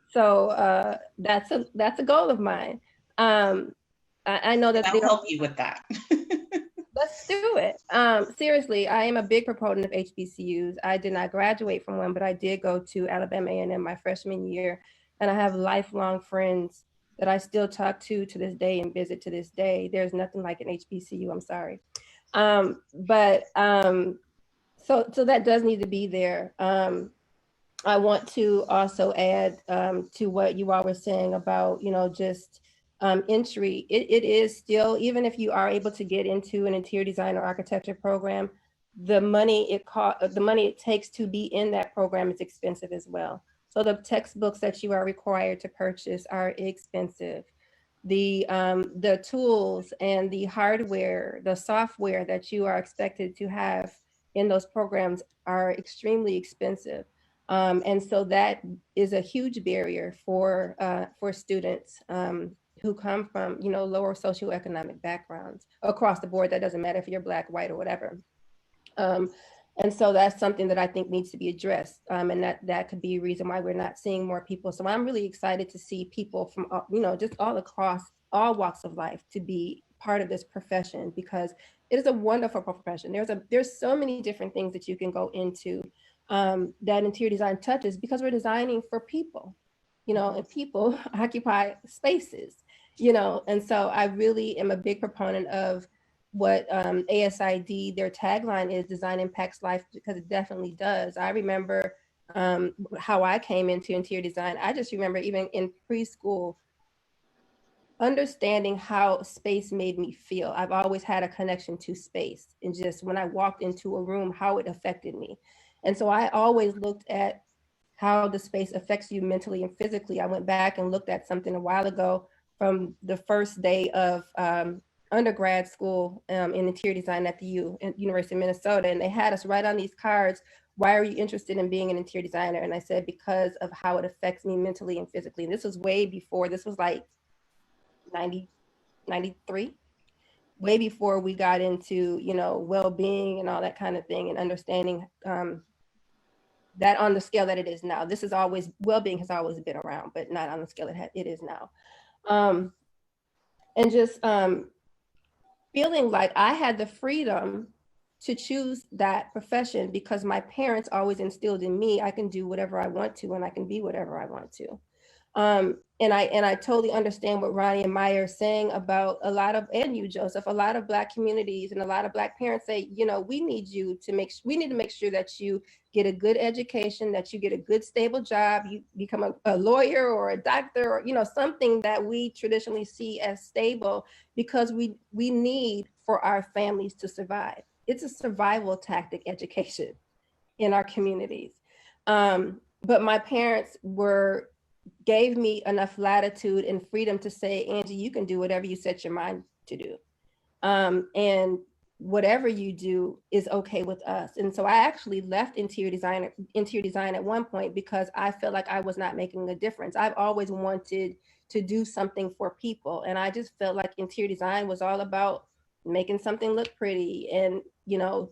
So that's a goal of mine. I know that I'll help you with that. let's do it. Seriously, I am a big proponent of HBCUs. I did not graduate from one, but I did go to Alabama A&M my freshman year, and I have lifelong friends that I still talk to this day and visit to this day. There's nothing like an HBCU. I'm sorry, so that does need to be there. I want to also add to what you all were saying about, just entry. It is still, even if you are able to get into an interior design or architecture program, the money it takes to be in that program is expensive as well. So the textbooks that you are required to purchase are expensive. The tools and the hardware, the software that you are expected to have in those programs are extremely expensive. And so that is a huge barrier for students who come from, lower socioeconomic backgrounds across the board. That doesn't matter if you're Black, white, or whatever. And so that's something that I think needs to be addressed. And that could be a reason why we're not seeing more people. So I'm really excited to see people from, just all across all walks of life to be part of this profession, because it is a wonderful profession. There's so many different things that you can go into that interior design touches, because we're designing for people, and people occupy spaces, and so I really am a big proponent of what ASID, their tagline is, design impacts life, because it definitely does. I remember how I came into interior design. I just remember even in preschool, understanding how space made me feel. I've always had a connection to space, and just when I walked into a room, how it affected me. And so I always looked at how the space affects you mentally and physically. I went back and looked at something a while ago from the first day of undergrad school in interior design at the University of Minnesota. And they had us write on these cards, why are you interested in being an interior designer? And I said, because of how it affects me mentally and physically. And this was way before, this was like 93, way before we got into, well-being and all that kind of thing, and understanding that on the scale that it is now. This is always, well-being has always been around, but not on the scale it is now. And just feeling like I had the freedom to choose that profession, because my parents always instilled in me, I can do whatever I want to, and I can be whatever I want to. And I totally understand what Ronnie and Maya are saying about and you, Joseph, a lot of Black communities and a lot of Black parents say, we need to make sure that you get a good education, that you get a good stable job, you become a lawyer or a doctor, or, something that we traditionally see as stable, because we need for our families to survive. It's a survival tactic, education, in our communities. But my parents gave me enough latitude and freedom to say, Angie, you can do whatever you set your mind to do. And whatever you do is okay with us. And so I actually left interior design at one point, because I felt like I was not making a difference. I've always wanted to do something for people. And I just felt like interior design was all about making something look pretty. And,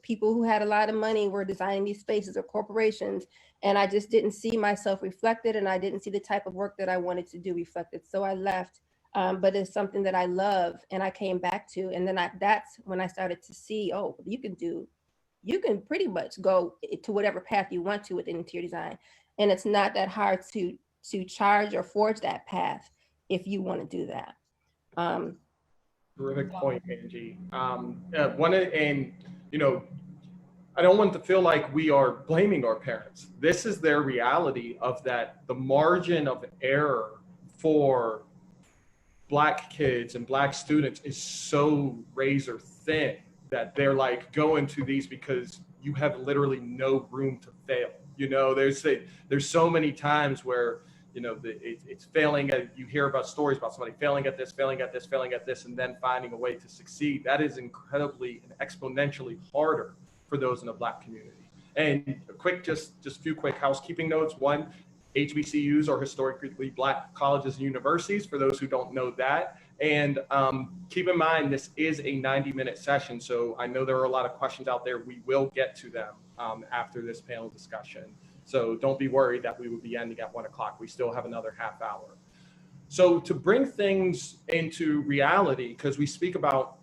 people who had a lot of money were designing these spaces, or corporations. And I just didn't see myself reflected, and I didn't see the type of work that I wanted to do reflected. So I left, but it's something that I love and I came back to. And then that's when I started to see, oh, you can pretty much go to whatever path you want to with interior design. And it's not that hard to charge or forge that path if you want to do that. Terrific point, Angie. I don't want to feel like we are blaming our parents. This is their reality of that. The margin of error for Black kids and Black students is so razor thin that they're like, go into these because you have literally no room to fail. There's so many times where, it's failing at, you hear about stories about somebody failing at this, and then finding a way to succeed. That is incredibly and exponentially harder for those in the Black community. And just a few quick housekeeping notes. One, HBCUs are historically Black colleges and universities, for those who don't know that. And keep in mind, this is a 90-minute session, so I know there are a lot of questions out there. We will get to them after this panel discussion. So don't be worried that we will be ending at 1 o'clock. We still have another half hour. So to bring things into reality, because we speak about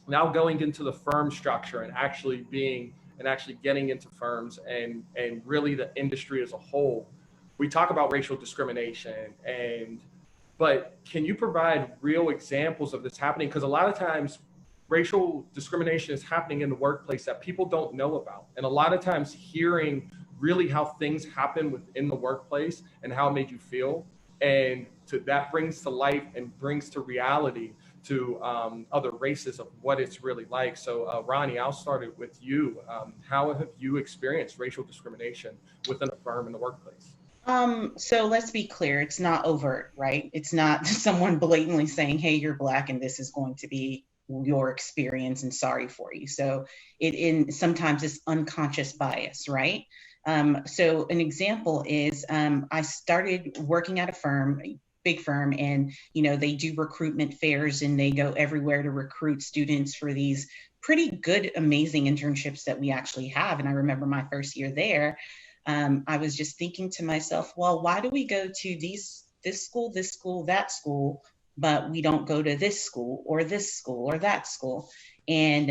now going into the firm structure and actually getting into firms and really the industry as a whole, we talk about racial discrimination, but can you provide real examples of this happening? Because a lot of times racial discrimination is happening in the workplace that people don't know about. And a lot of times hearing really how things happen within the workplace and how it made you feel, and that brings to life and brings to reality to other races of what it's really like. So Ronnie, I'll start it with you. How have you experienced racial discrimination within a firm in the workplace? So let's be clear, it's not overt, right? It's not someone blatantly saying, hey, you're Black and this is going to be your experience and sorry for you. So sometimes it's unconscious bias, right? So an example is I started working at a firm, a big firm, and they do recruitment fairs and they go everywhere to recruit students for these pretty good, amazing internships that we actually have. And I remember my first year there, I was just thinking to myself, well, why do we go to this school, that school, but we don't go to this school or that school? And,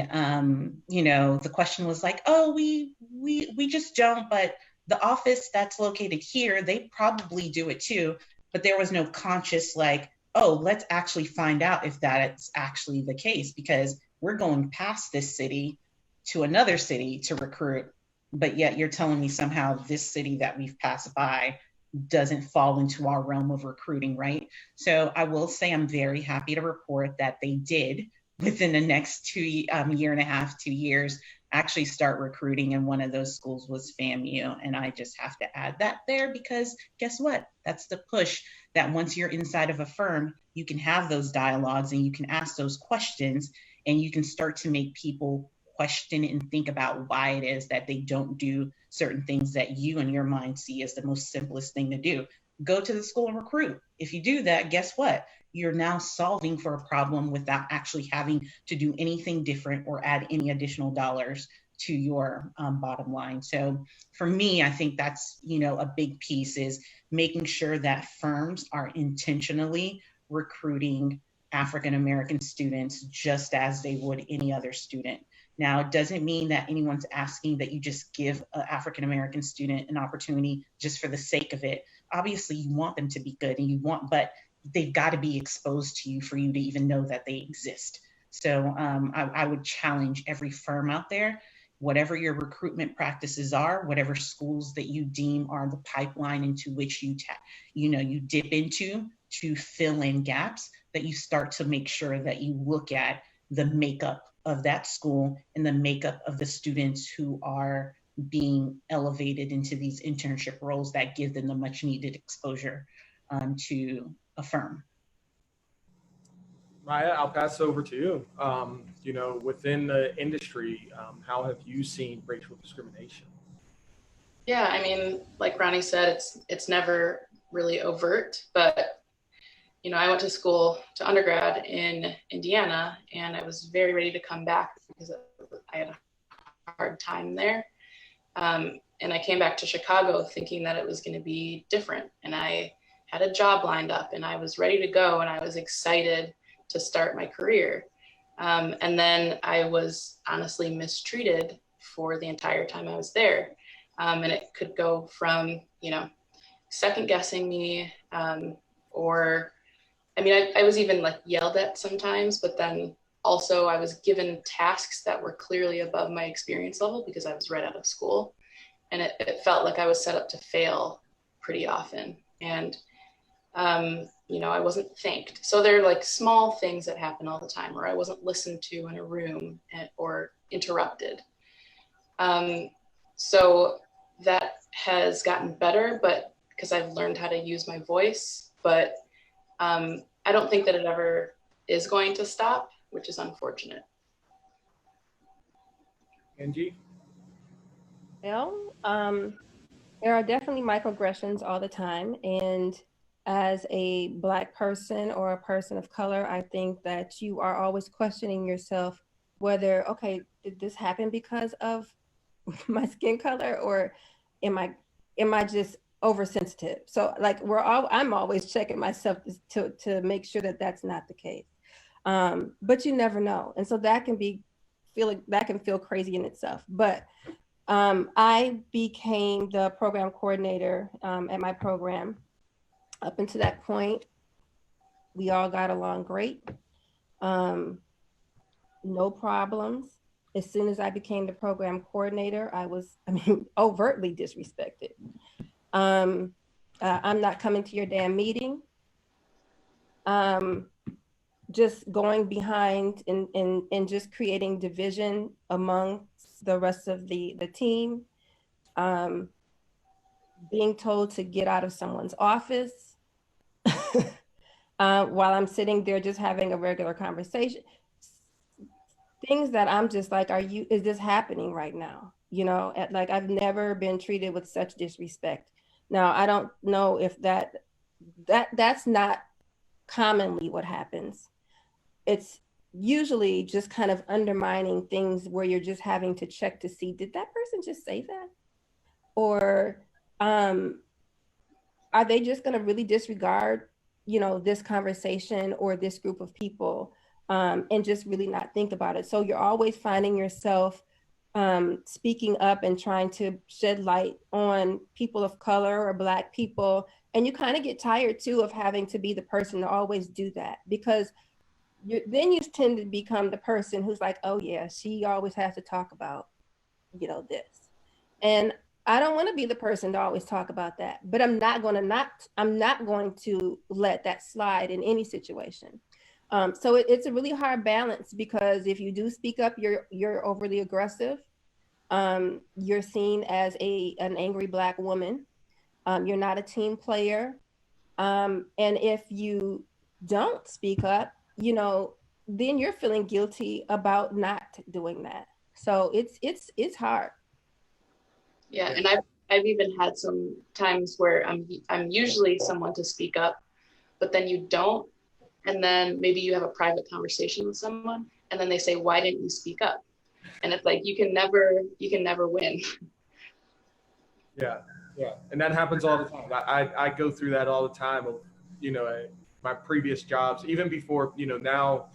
the question was like, oh, we just don't, but the office that's located here, they probably do it too. But there was no conscious like, oh, let's actually find out if that's actually the case, because we're going past this city to another city to recruit. But yet you're telling me somehow this city that we've passed by doesn't fall into our realm of recruiting, right? So I will say I'm very happy to report that they did, within the next 2 year and a half, 2 years, actually start recruiting. And one of those schools was FAMU. And I just have to add that there, because guess what? That's the push, that once you're inside of a firm, you can have those dialogues and you can ask those questions, and you can start to make people question and think about why it is that they don't do certain things that you in your mind see as the most simplest thing to do. Go to the school and recruit. If you do that, guess what? You're now solving for a problem without actually having to do anything different or add any additional dollars to your bottom line. So for me, I think that's, a big piece, is making sure that firms are intentionally recruiting African-American students just as they would any other student. Now, it doesn't mean that anyone's asking that you just give an African-American student an opportunity just for the sake of it. Obviously, you want them to be good, but they've got to be exposed to you for you to even know that they exist. So I would challenge every firm out there, whatever your recruitment practices are, whatever schools that you deem are the pipeline into which you dip into to fill in gaps, that you start to make sure that you look at the makeup of that school and the makeup of the students who are being elevated into these internship roles that give them the much needed exposure to a firm. Maya, I'll pass over to you. Within the industry, how have you seen racial discrimination? Yeah, I mean, like Ronnie said, it's never really overt, but I went to school to undergrad in Indiana, and I was very ready to come back because I had a hard time there. And I came back to Chicago thinking that it was going to be different. And I had a job lined up and I was ready to go, and I was excited to start my career. And then I was honestly mistreated for the entire time I was there. And it could go from, second guessing me, or I was even like yelled at sometimes, but then also I was given tasks that were clearly above my experience level because I was right out of school. And it felt like I was set up to fail pretty often. And, I wasn't thanked. So there are like small things that happen all the time, or I wasn't listened to in a room or interrupted. So that has gotten better, but because I've learned how to use my voice, but I don't think that it ever is going to stop, which is unfortunate. Angie? Well, there are definitely microaggressions all the time. And as a Black person or a person of color, I think that you are always questioning yourself whether, okay, did this happen because of my skin color, or am I just oversensitive? So like I'm always checking myself to make sure that that's not the case. But you never know. And so that can feel crazy in itself. But I became the program coordinator at my program. Up until that point, we all got along great. No problems. As soon as I became the program coordinator, I was, overtly disrespected. I'm not coming to your damn meeting. Just going behind and just creating division among the rest of the team. Being told to get out of someone's office while I'm sitting there just having a regular conversation. Things that I'm just like, is this happening right now? Like I've never been treated with such disrespect. Now, I don't know if that's not commonly what happens. It's usually just kind of undermining things where you're just having to check to see, did that person just say that? Or are they just going to really disregard, this conversation or this group of people and just really not think about it? So you're always finding yourself speaking up and trying to shed light on people of color or Black people. And you kind of get tired too of having to be the person to always do that, because then you tend to become the person who's like, oh yeah, she always has to talk about, this. And I don't want to be the person to always talk about that, but I'm not going to let that slide in any situation. So it's a really hard balance, because if you do speak up, you're overly aggressive. You're seen as an angry Black woman. You're not a team player. And if you don't speak up, then you're feeling guilty about not doing that. So it's hard. Yeah, and I've even had some times where I'm usually someone to speak up, but then you don't, and then maybe you have a private conversation with someone, and then they say, "Why didn't you speak up?" And it's like you can never win. Yeah, and that happens all the time. I go through that all the time. My previous jobs, even before, now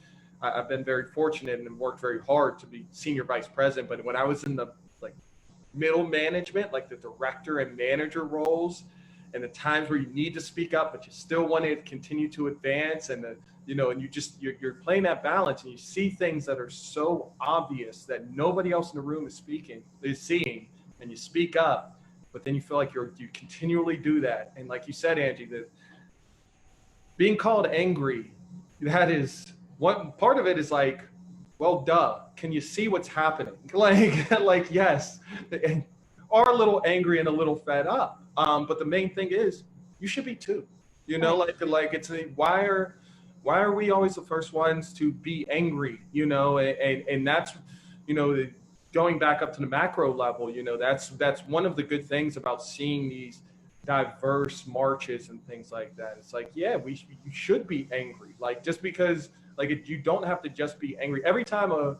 I've been very fortunate and worked very hard to be senior vice president. But when I was in the middle management, like the director and manager roles, and the times where you need to speak up, but you still want to continue to advance, and and you're playing that balance, and you see things that are so obvious that nobody else in the room is seeing, and you speak up, but then you feel like you continually do that. And like you said, Angie, that being called angry, that is one part of it is like, well, duh, can you see what's happening? Like, yes, are a little angry and a little fed up. But the main thing is, you should be too. Like it's why are we always the first ones to be angry? And that's, going back up to the macro level. That's one of the good things about seeing these diverse marches and things like that. It's like, yeah, you should be angry. Like, just because, like, you don't have to just be angry. Every time a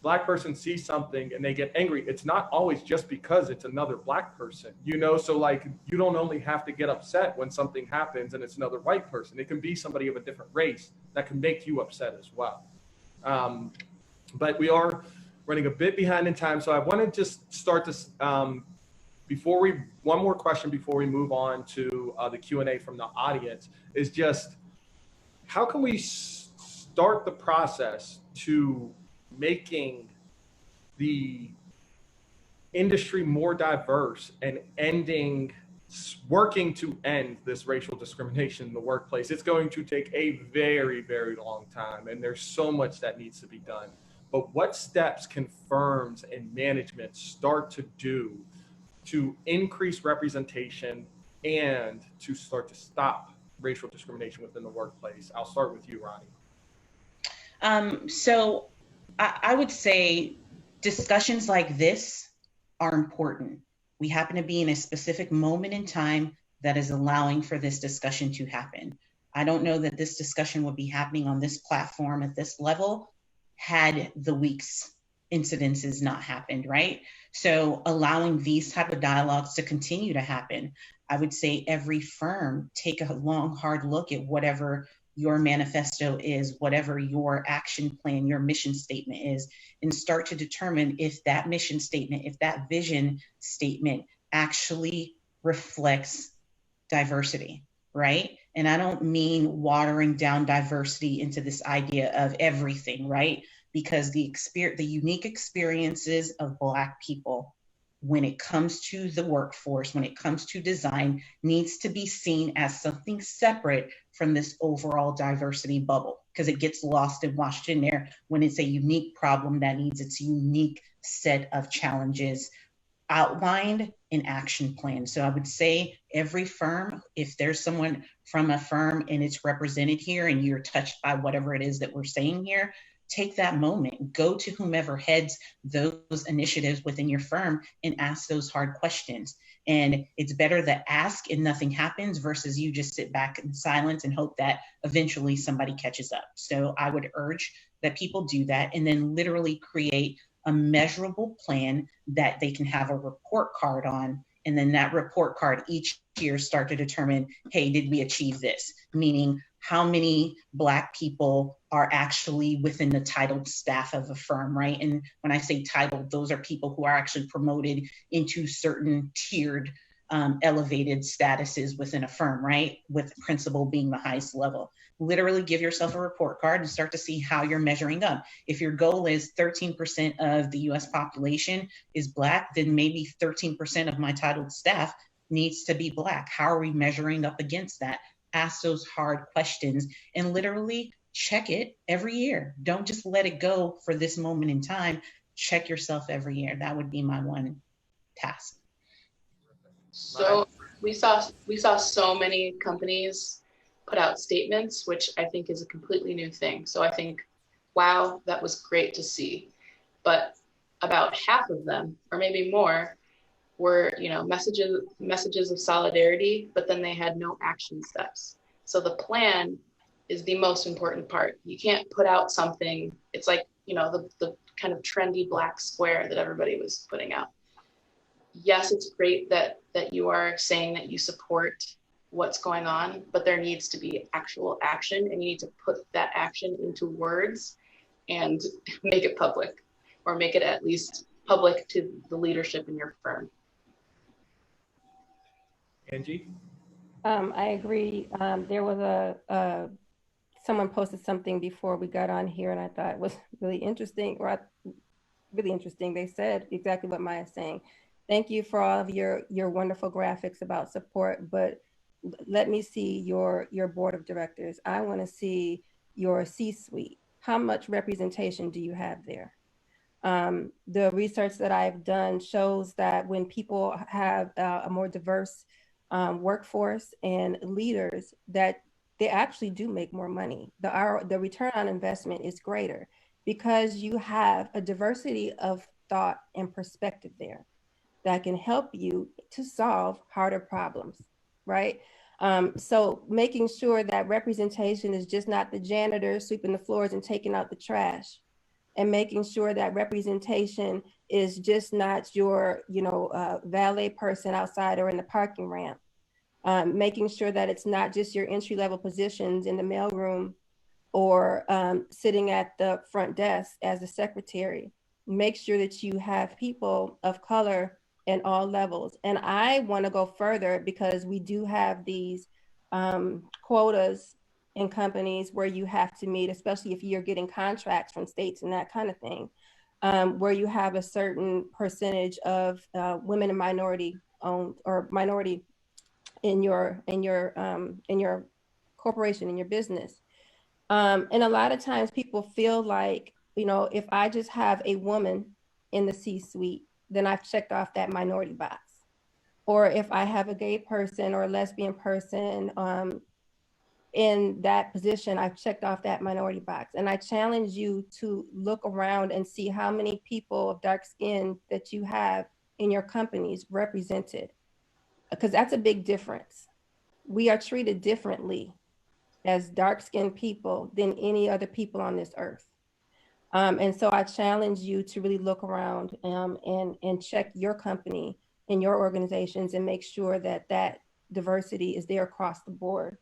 Black person sees something and they get angry, it's not always just because it's another Black person, so like, you don't only have to get upset when something happens and it's another white person. It can be somebody of a different race that can make you upset as well. But we are running a bit behind in time, so I want to just start this one more question before we move on to the Q&A from the audience, is just, how can we start the process to making the industry more diverse and working to end this racial discrimination in the workplace? It's going to take a very, very long time, and there's so much that needs to be done. But what steps can firms and management start to do to increase representation and to start to stop racial discrimination within the workplace? I'll start with you, Ronnie. So I would say discussions like this are important. We happen to be in a specific moment in time that is allowing for this discussion to happen. I don't know that this discussion would be happening on this platform at this level had the week's incidences not happened, right? So allowing these type of dialogues to continue to happen, I would say every firm take a long, hard look at whatever your manifesto is, whatever your action plan, your mission statement is, and start to determine if that mission statement, if that vision statement actually reflects diversity, right? And I don't mean watering down diversity into this idea of everything, right? Because the unique experiences of Black people when it comes to the workforce, when it comes to design, needs to be seen as something separate from this overall diversity bubble, because it gets lost and washed in there when it's a unique problem that needs its unique set of challenges outlined in action plan. So I would say every firm, if there's someone from a firm and it's represented here and you're touched by whatever it is that we're saying here, take that moment, go to whomever heads those initiatives within your firm and ask those hard questions. And it's better to ask and nothing happens versus you just sit back in silence and hope that eventually somebody catches up. So I would urge that people do that and then literally create a measurable plan that they can have a report card on. And then that report card each year start to determine, hey, did we achieve this? Meaning, how many Black people are actually within the titled staff of a firm, right? And when I say titled, those are people who are actually promoted into certain tiered, elevated statuses within a firm, right? With principal being the highest level. Literally give yourself a report card and start to see how you're measuring up. If your goal is 13% of the US population is Black, then maybe 13% of my titled staff needs to be Black. How are we measuring up against that? Ask those hard questions and literally check it every year. Don't just let it go for this moment in time. Check yourself every year. That would be my one task. So we saw so many companies put out statements, which I think is a completely new thing. So I think, wow, that was great to see. But about half of them, or maybe more, were, you know, messages of solidarity, but then they had no action steps. So the plan is the most important part. You can't put out something, it's like, you know, the kind of trendy black square that everybody was putting out. Yes, it's great that you are saying that you support what's going on, but there needs to be actual action, and you need to put that action into words and make it public, or make it at least public to the leadership in your firm. Angie? I agree. There was someone posted something before we got on here, and I thought it was really interesting, really interesting. They said exactly what Maya's saying. Thank you for all of your wonderful graphics about support, but let me see your board of directors. I want to see your C-suite. How much representation do you have there? The research that I've done shows that when people have a more diverse workforce and leaders, that they actually do make more money. The return on investment is greater because you have a diversity of thought and perspective there that can help you to solve harder problems, right? So making sure that representation is just not the janitor sweeping the floors and taking out the trash, and making sure that representation is just not your, valet person outside or in the parking ramp. Making sure that it's not just your entry-level positions in the mailroom or sitting at the front desk as a secretary. Make sure that you have people of color in all levels. And I want to go further because we do have these quotas in companies where you have to meet, especially if you're getting contracts from states and that kind of thing, where you have a certain percentage of women and minority owned or minority in your corporation, in your business. And a lot of times people feel like, if I just have a woman in the C-suite, then I've checked off that minority box. Or if I have a gay person or a lesbian person in that position, I've checked off that minority box. And I challenge you to look around and see how many people of dark skin that you have in your companies represented, because that's a big difference. We are treated differently as dark-skinned people than any other people on this earth. And so I challenge you to really look around and check your company and your organizations and make sure that that diversity is there across the board.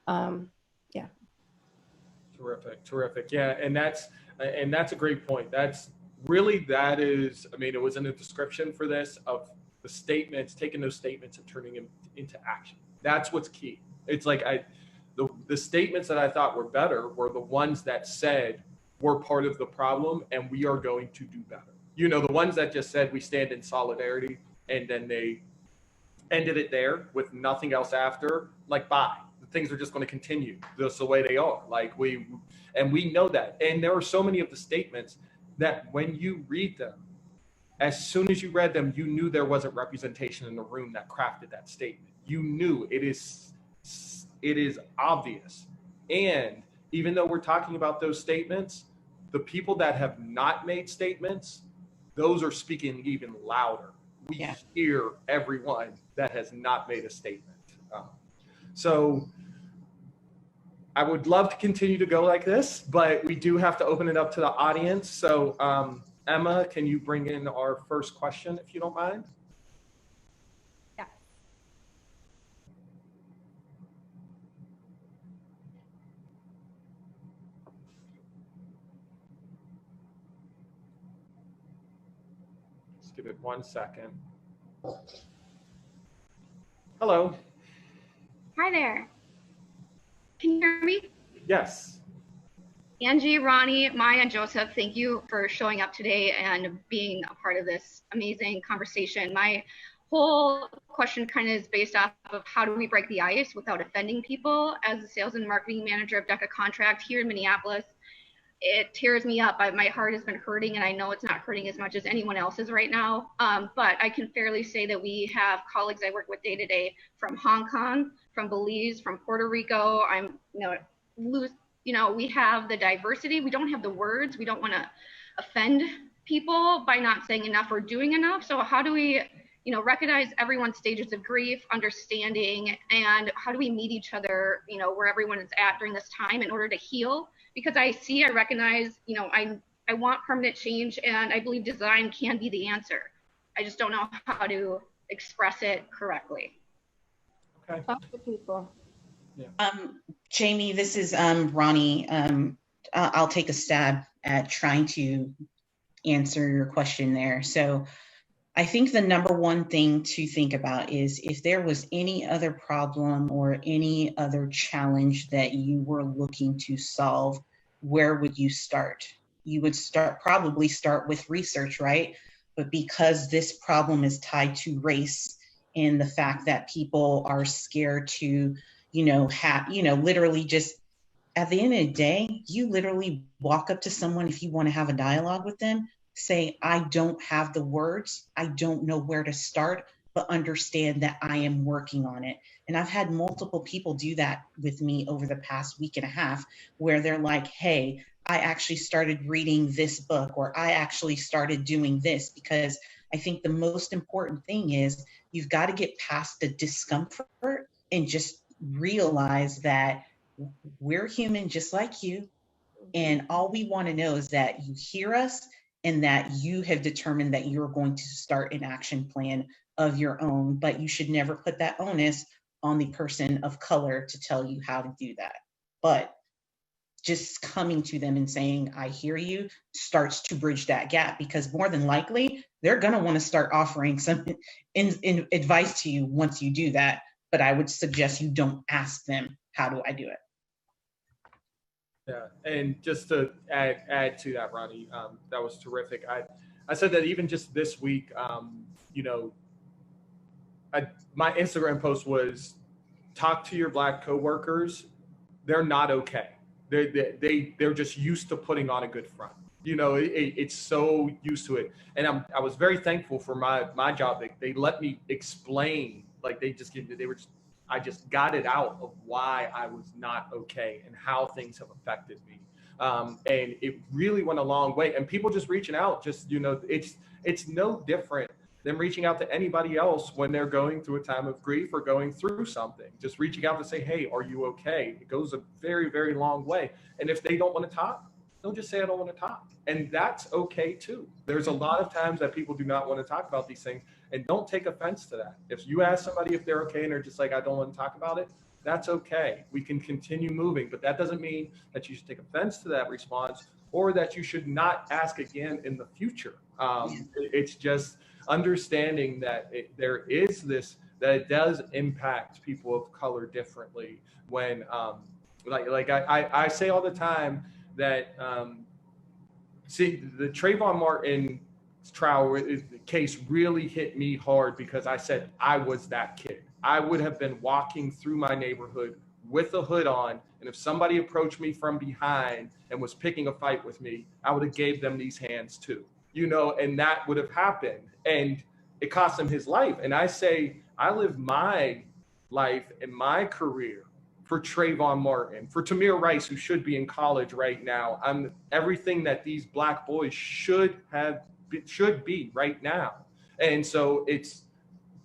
Yeah. Terrific, terrific. Yeah, and that's a great point. That's really, that is, I mean, it was in the description for this of the statements, taking those statements and turning them into action. That's what's key. It's like the statements that I thought were better were the ones that said we're part of the problem and we are going to do better. You know, the ones that just said we stand in solidarity and then they ended it there with nothing else after, like, bye. Things are just going to continue just the way they are. Like we know that. And there are so many of the statements that when you read them, as soon as you read them, you knew there wasn't representation in the room that crafted that statement. You knew it is obvious. And even though we're talking about those statements, the people that have not made statements, those are speaking even louder. We hear everyone that has not made a statement. So I would love to continue to go like this, but we do have to open it up to the audience. So Emma, can you bring in our first question, if you don't mind? Yeah. Just give it 1 second. Hello. Hi there. Can you hear me? Yes. Angie, Ronnie, Maya, and Joseph, thank you for showing up today and being a part of this amazing conversation. My whole question kind of is based off of how do we break the ice without offending people. As the sales and marketing manager of Deca Contract here in Minneapolis, it tears me up. My heart has been hurting, and I know it's not hurting as much as anyone else's right now. But I can fairly say that we have colleagues I work with day to day from Hong Kong, from Belize, from Puerto Rico. We have the diversity. We don't have the words. We don't want to offend people by not saying enough or doing enough. So how do we, recognize everyone's stages of grief, understanding, and how do we meet each other, where everyone is at during this time in order to heal? Because I recognize, I want permanent change, and I believe design can be the answer. I just don't know how to express it correctly. Okay. Talk to people. Yeah. Jamie, this is Ronnie. I'll take a stab at trying to answer your question there. So I think the number one thing to think about is if there was any other problem or any other challenge that you were looking to solve, where would you start? You would probably start with research, right? But because this problem is tied to race and the fact that people are scared to, literally just at the end of the day, you literally walk up to someone if you want to have a dialogue with them, say, I don't have the words, I don't know where to start, but understand that I am working on it. And I've had multiple people do that with me over the past week and a half, where they're like, hey, I actually started reading this book, or I actually started doing this, because I think the most important thing is you've got to get past the discomfort and just realize that we're human just like you. And all we want to know is that you hear us and that you have determined that you're going to start an action plan of your own, but you should never put that onus on the person of color to tell you how to do that. But just coming to them and saying, I hear you, starts to bridge that gap, because more than likely, they're going to want to start offering some in advice to you once you do that. But I would suggest you don't ask them, how do I do it? Yeah, and just to add to that, Ronnie, that was terrific. I said that even just this week, my Instagram post was, talk to your Black coworkers. They're not okay. They're just used to putting on a good front. It's so used to it. And I was very thankful for my job. They let me explain, like I just got it out of why I was not okay and how things have affected me. And it really went a long way. And people just reaching out, it's no different than reaching out to anybody else when they're going through a time of grief or going through something. Just reaching out to say, hey, are you okay? It goes a very, very long way. And if they don't want to talk, they'll just say, I don't want to talk. And that's okay too. There's a lot of times that people do not want to talk about these things, and don't take offense to that. If you ask somebody if they're okay and they're just like, I don't want to talk about it, that's okay. We can continue moving, but that doesn't mean that you should take offense to that response or that you should not ask again in the future. It's just understanding that there is this, that it does impact people of color differently when, I say all the time that, see, the Trayvon Martin trial case really hit me hard because I said I was that kid. I would have been walking through my neighborhood with a hood on, and if somebody approached me from behind and was picking a fight with me, I would have gave them these hands too, you know, and that would have happened, and it cost him his life. And I say I live my life and my career for Trayvon Martin, for Tamir Rice, who should be in college right now. I'm everything that these Black boys should be right now. And so it's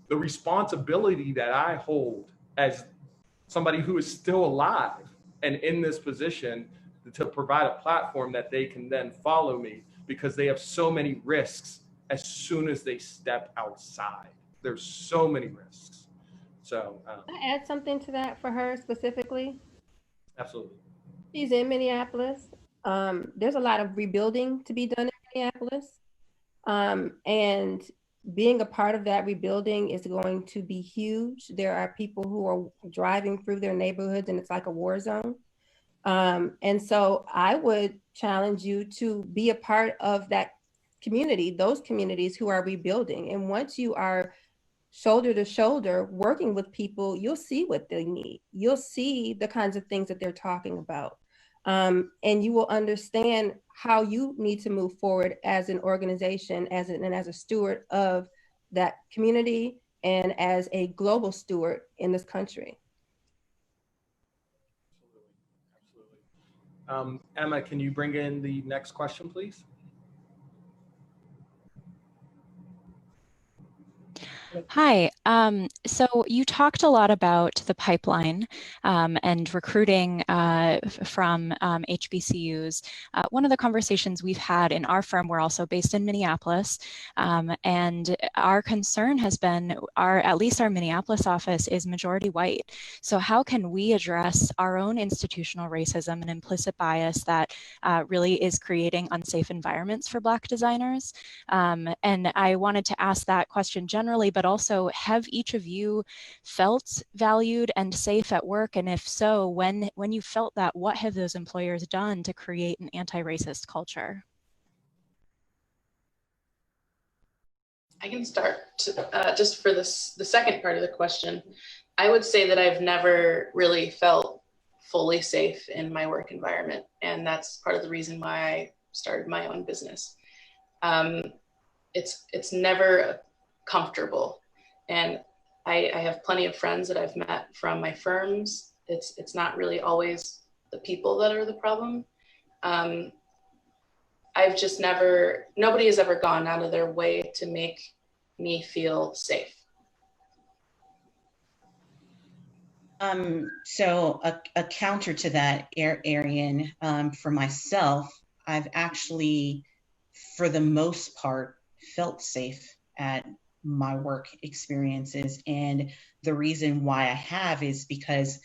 the responsibility that I hold as somebody who is still alive and in this position to provide a platform that they can then follow me, because they have so many risks as soon as they step outside. There's so many risks. So Can I add something to that for her specifically? absolutely. She's in Minneapolis. There's a lot of rebuilding to be done in Minneapolis. And being a part of that rebuilding is going to be huge. There are people who are driving through their neighborhoods and it's like a war zone. And so I would challenge you to be a part of that community, those communities who are rebuilding. And once you are shoulder to shoulder working with people, you'll see what they need. You'll see the kinds of things that they're talking about. And you will understand how you need to move forward as an organization, as a steward of that community and as a global steward in this country. Absolutely. Emma, can you bring in the next question, please? Hi. So you talked a lot about the pipeline and recruiting from HBCUs. One of the conversations we've had in our firm, we're also based in Minneapolis, and our concern has been, at least our Minneapolis office is majority white. So how can we address our own institutional racism and implicit bias that really is creating unsafe environments for Black designers? And I wanted to ask that question generally, but also, have each of you felt valued and safe at work? And if so, when you felt that, what have those employers done to create an anti-racist culture? I can start just for the second part of the question. I would say that I've never really felt fully safe in my work environment. And that's part of the reason why I started my own business. It's never comfortable. And I have plenty of friends that I've met from my firms. It's not really always the people that are the problem. I've just nobody has ever gone out of their way to make me feel safe. So a counter to that, Arian, for myself, I've actually, for the most part, felt safe at my work experiences. And the reason why I have is because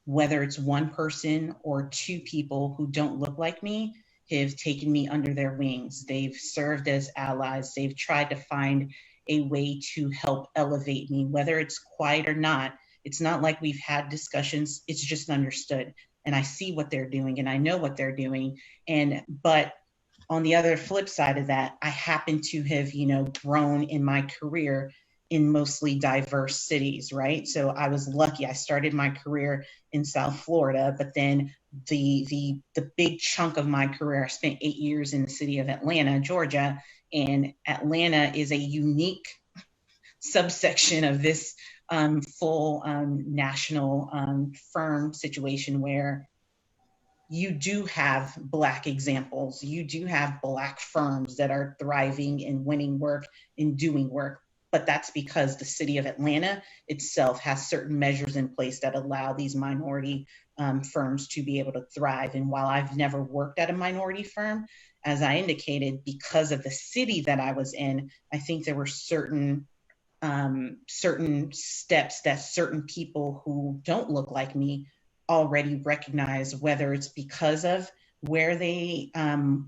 whether it's one person or two people who don't look like me have taken me under their wings. They've served as allies. They've tried to find a way to help elevate me, whether it's quiet or not. It's not like we've had discussions, it's just understood. And I see what they're doing and I know what they're doing. But on the other flip side of that, I happen to have, grown in my career in mostly diverse cities, right? So I was lucky. I started my career in South Florida, but then the big chunk of my career, I spent 8 years in the city of Atlanta, Georgia, and Atlanta is a unique subsection of this full national firm situation where you do have Black examples. You do have Black firms that are thriving and winning work and doing work. But that's because the city of Atlanta itself has certain measures in place that allow these minority firms to be able to thrive. And while I've never worked at a minority firm, as I indicated, because of the city that I was in, I think there were certain certain steps that certain people who don't look like me already recognize, whether it's because of where they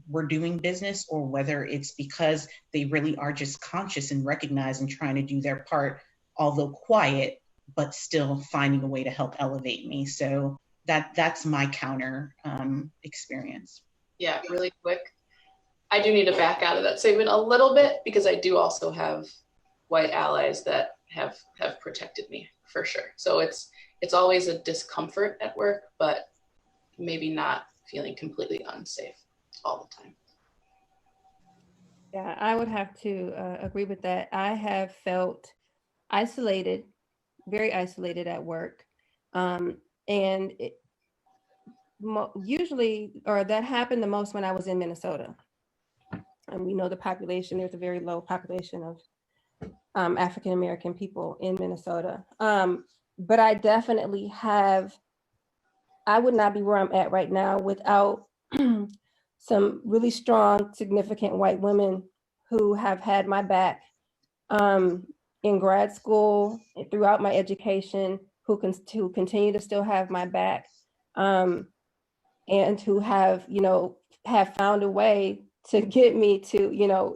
were doing business or whether it's because they really are just conscious and recognize and trying to do their part, although quiet, but still finding a way to help elevate me. So that's my counter experience. Yeah, really quick. I do need to back out of that statement a little bit because I do also have white allies that have protected me for sure. So it's always a discomfort at work, but maybe not feeling completely unsafe all the time. Yeah, I would have to agree with that. I have felt isolated, very isolated at work. And usually, or that happened the most when I was in Minnesota. And we know the population, there's a very low population of African-American people in Minnesota. But I definitely have, I would not be where I'm at right now without some really strong, significant white women who have had my back in grad school, throughout my education, who continue to still have my back, and who have, have found a way to get me to,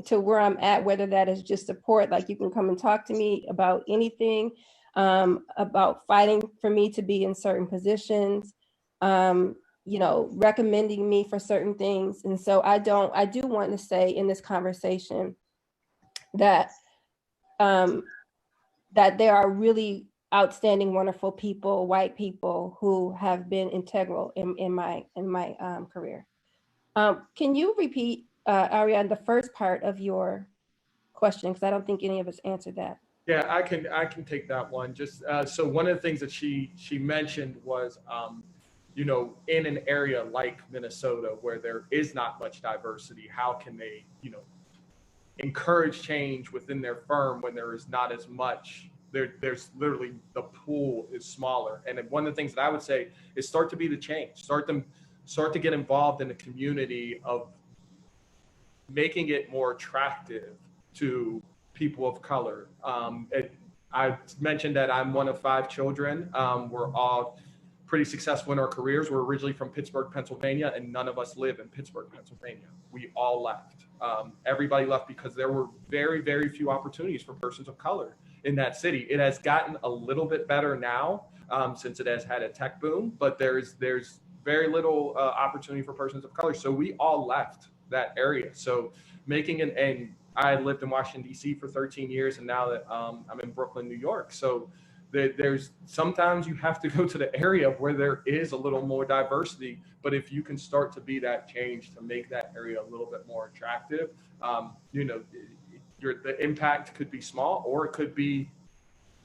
to where I'm at, whether that is just support, like you can come and talk to me about anything, about fighting for me to be in certain positions, recommending me for certain things. And so I do want to say in this conversation that that there are really outstanding, wonderful people, white people who have been integral in my career. Can you repeat, Ariane, the first part of your question? Because I don't think any of us answered that. Yeah, I can take that one. Just so one of the things that she mentioned was, in an area like Minnesota where there is not much diversity, how can they, encourage change within their firm when there is not as much? There's literally, the pool is smaller. And one of the things that I would say is start to be the change. Start to get involved in the community of making it more attractive to people of color. I mentioned that I'm one of 5 children. We're all pretty successful in our careers. We're originally from Pittsburgh, Pennsylvania, and none of us live in Pittsburgh, Pennsylvania. We all left. Everybody left because there were very, very few opportunities for persons of color in that city. It has gotten a little bit better now since it has had a tech boom, but there's very little opportunity for persons of color. So we all left that area. So making and I lived in Washington, D.C. for 13 years, and now that I'm in Brooklyn, New York. So there's sometimes you have to go to the area where there is a little more diversity, but if you can start to be that change to make that area a little bit more attractive, the impact could be small, or it could be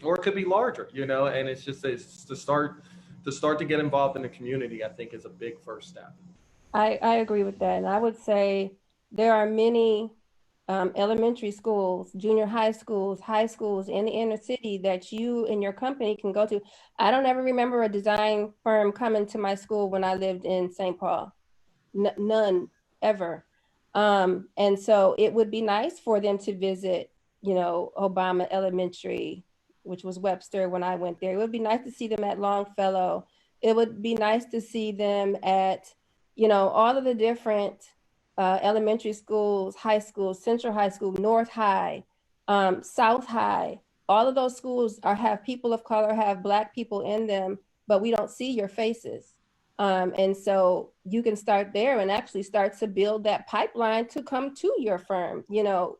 larger, and it's to start to get involved in the community, I think, is a big first step. I agree with that. And I would say there are many elementary schools, junior high schools in the inner city that you and your company can go to. I don't ever remember a design firm coming to my school when I lived in St. Paul. None ever. And so it would be nice for them to visit, Obama Elementary, which was Webster when I went there. It would be nice to see them at Longfellow. It would be nice to see them at, all of the different elementary schools, high schools, Central High School, North High, South High. All of those schools have people of color, have Black people in them, but we don't see your faces. And so you can start there and actually start to build that pipeline to come to your firm,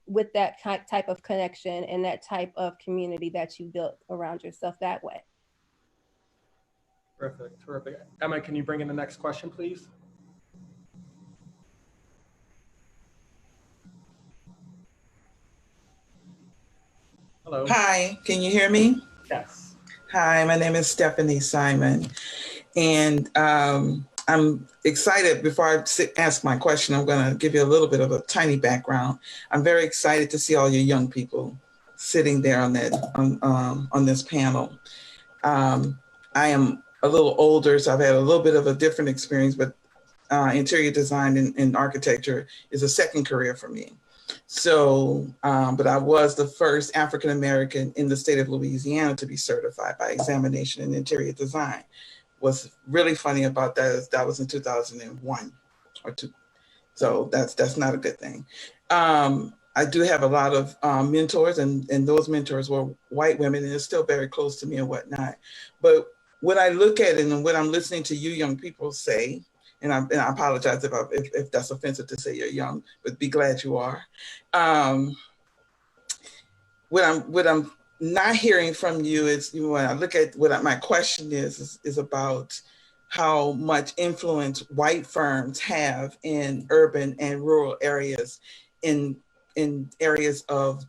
with that type of connection and that type of community that you built around yourself that way. Terrific. Emma, can you bring in the next question, please? Hello. Hi, can you hear me? Yes. Hi, my name is Stephanie Simon, and I'm excited. Before I ask my question, I'm going to give you a little bit of a tiny background. I'm very excited to see all you young people sitting there on this panel. I am a little older, so I've had a little bit of a different experience, but interior design and architecture is a second career for me. So, but I was the first African American in the state of Louisiana to be certified by examination in interior design. What's really funny about that is that was in 2001 or two. So that's not a good thing. I do have a lot of mentors, and those mentors were white women, and they're still very close to me and whatnot. But what I look at and what I'm listening to you young people say, and I apologize if that's offensive to say you're young, but be glad you are. What I'm not hearing from you is, when I look at my question is about how much influence white firms have in urban and rural areas, in areas of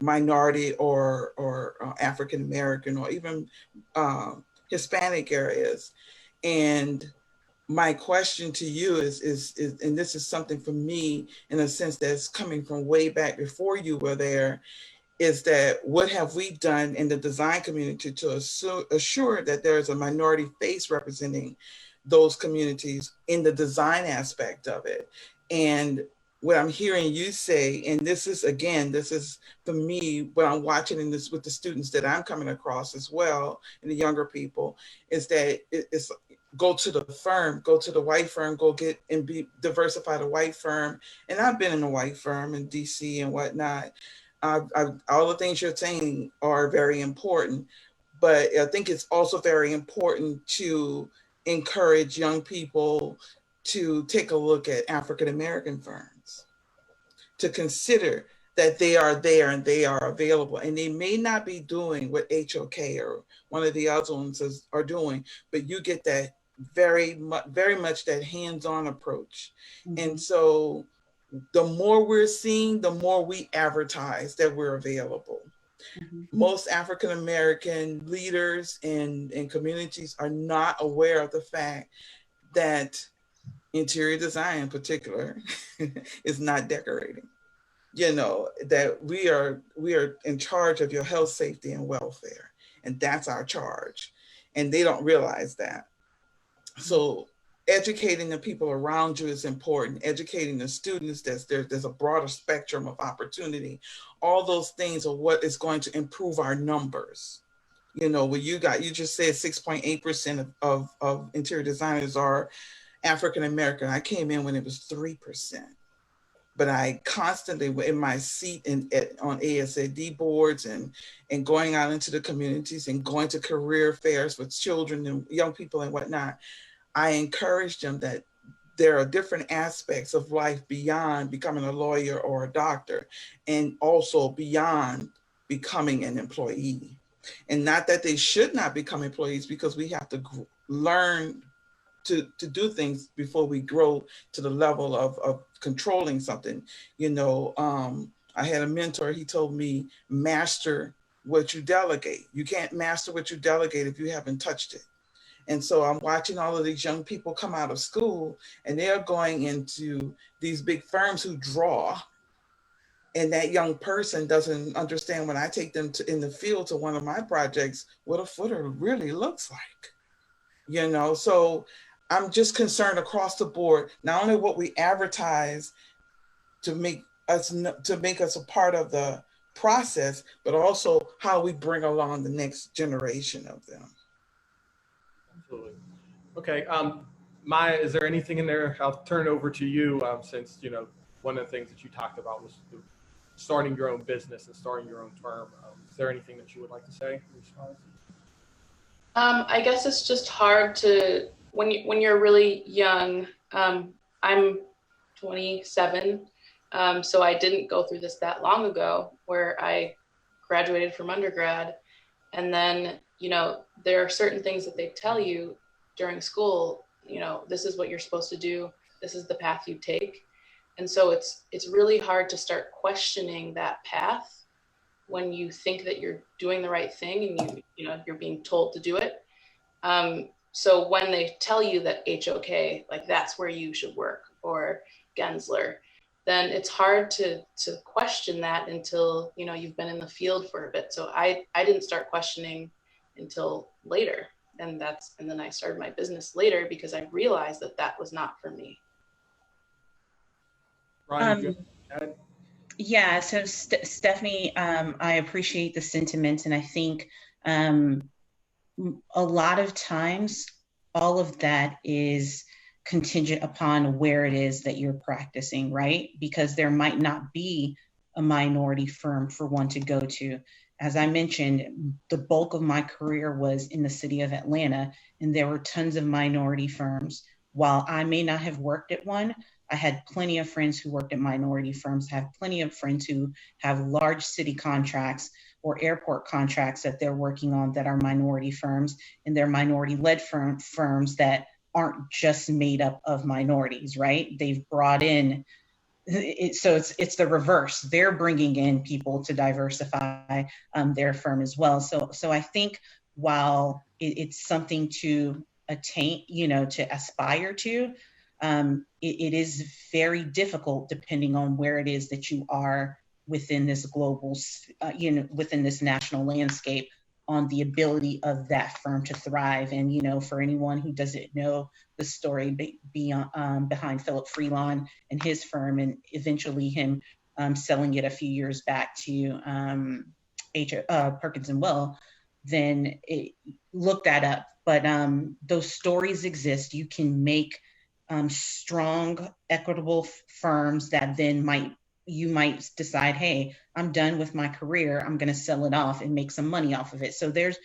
minority or African American or even Hispanic areas. And my question to you is, and this is something for me in a sense that's coming from way back before you were there, is that what have we done in the design community to assure that there is a minority face representing those communities in the design aspect of it? And what I'm hearing you say, and this is for me, what I'm watching in this with the students that I'm coming across as well, and the younger people, is that it's go to the firm, go to the white firm, go get and diversify the white firm. And I've been in a white firm in DC and whatnot. All the things you're saying are very important, but I think it's also very important to encourage young people to take a look at African American firms, to consider that they are there and they are available, and they may not be doing what HOK or one of the other ones are doing, but you get that very much that hands-on approach. Mm-hmm. And so the more we're seeing, the more we advertise that we're available. Mm-hmm. Most African American leaders and communities are not aware of the fact that interior design in particular is not decorating. You know, that we are in charge of your health, safety, and welfare. And that's our charge. And they don't realize that. So educating the people around you is important. Educating the students, there's a broader spectrum of opportunity. All those things are what is going to improve our numbers. You know, what you just said 6.8% of interior designers are African American. I came in when it was 3%. But I constantly were in my seat on ASAD boards and going out into the communities and going to career fairs with children and young people and whatnot. I encourage them that there are different aspects of life beyond becoming a lawyer or a doctor, and also beyond becoming an employee. And not that they should not become employees, because we have to learn to do things before we grow to the level of controlling something. You know, I had a mentor, he told me, master what you delegate. You can't master what you delegate if you haven't touched it. And so I'm watching all of these young people come out of school, and they're going into these big firms who draw. And that young person doesn't understand, when I take them in the field to one of my projects, what a footer really looks like. You know, so I'm just concerned across the board, not only what we advertise to make us a part of the process, but also how we bring along the next generation of them. Absolutely. Okay. Maya, is there anything in there? I'll turn it over to you, since, you know, one of the things that you talked about was starting your own business and starting your own firm. Is there anything that you would like to say in response? I guess it's just hard to, when you're really young. I'm 27, so I didn't go through this that long ago, where I graduated from undergrad, and then, you know, there are certain things that they tell you during school. You know, this is what you're supposed to do. This is the path you take, and so it's really hard to start questioning that path when you think that you're doing the right thing and you're being told to do it. So when they tell you that HOK, like that's where you should work, or Gensler, then it's hard to question that until, you know, you've been in the field for a bit. So I didn't start questioning until later. And then I started my business later, because I realized that was not for me. add? Yeah, so Stephanie, I appreciate the sentiment, and I think a lot of times all of that is contingent upon where it is that you're practicing, right? Because there might not be a minority firm for one to go to. As I mentioned, the bulk of my career was in the city of Atlanta, and there were tons of minority firms. While I may not have worked at one, I had plenty of friends who worked at minority firms. I have plenty of friends who have large city contracts or airport contracts that they're working on that are minority firms, and they're minority-led firms that aren't just made up of minorities, right? They've brought in, so it's the reverse. They're bringing in people to diversify their firm as well. So I think while it's something to attain, to aspire to, it is very difficult depending on where it is that you are within this global, within this national landscape, on the ability of that firm to thrive. And, for anyone who doesn't know the story behind Philip Freelon and his firm, and eventually him selling it a few years back to Perkins and Will, then look that up. But those stories exist. You can make strong, equitable firms that then you might decide, hey, I'm done with my career. I'm going to sell it off and make some money off of it. So there's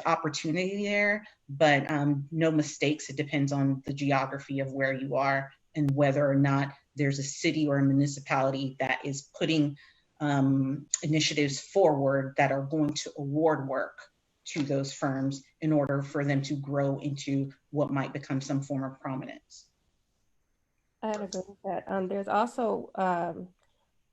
opportunity there, but no mistakes. It depends on the geography of where you are and whether or not there's a city or a municipality that is putting initiatives forward that are going to award work to those firms in order for them to grow into what might become some form of prominence. I agree with that. There's also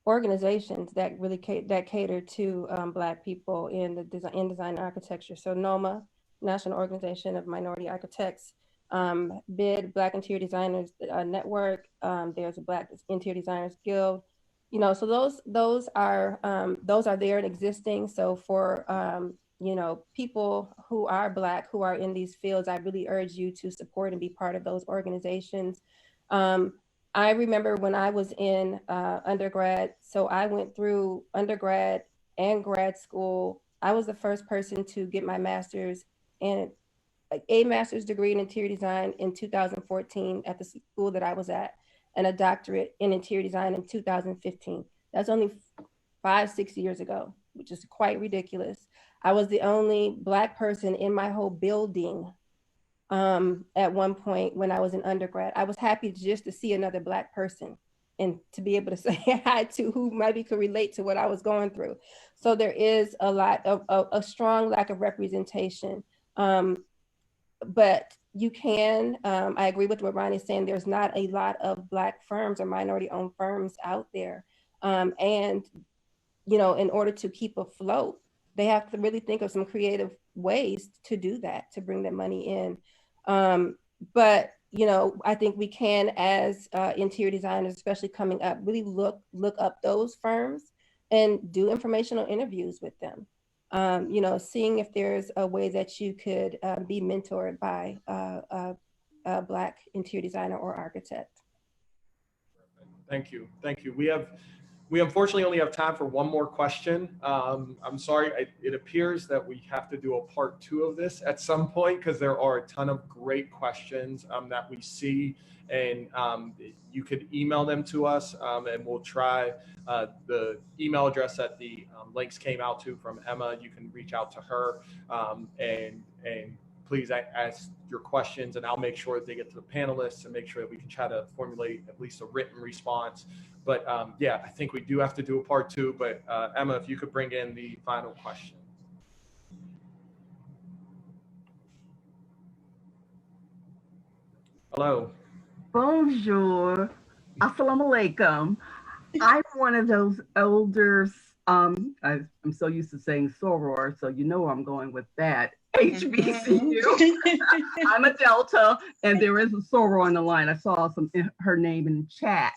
organizations that really cater to Black people in the design and architecture. So NOMA, National Organization of Minority Architects, BID, Black Interior Designers Network. There's a Black Interior Designers Guild. So those are there and existing. So for people who are Black, who are in these fields, I really urge you to support and be part of those organizations. I remember when I was in undergrad, so I went through undergrad and grad school. I was the first person to get my master's and a master's degree in interior design in 2014 at the school that I was at, and a doctorate in interior design in 2015. That's only 5-6 years ago, which is quite ridiculous. I was the only Black person in my whole building at one point when I was in undergrad. I was happy just to see another Black person and to be able to say hi to who maybe could relate to what I was going through. So there is a lot of a strong lack of representation. But you can, I agree with what Ronnie's saying, there's not a lot of Black firms or minority owned firms out there. And, in order to keep afloat, they have to really think of some creative ways to do that, to bring that money in. But, I think we can, as interior designers, especially coming up, really look up those firms and do informational interviews with them. Seeing if there's a way that you could be mentored by a Black interior designer or architect. Thank you. We unfortunately only have time for one more question. I'm sorry, it appears that we have to do a part 2 of this at some point, because there are a ton of great questions that we see, and you could email them to us, and we'll try the email address that the links came out to from Emma. You can reach out to her, and please ask your questions, and I'll make sure that they get to the panelists and make sure that we can try to formulate at least a written response. But yeah, I think we do have to do a part 2, but Emma, if you could bring in the final question. Hello. Bonjour. Assalamu alaikum. I'm one of those elders. I'm so used to saying soror, so I'm going with that. HBCU. I'm a Delta, and there is a soror on the line. I saw her name in the chat.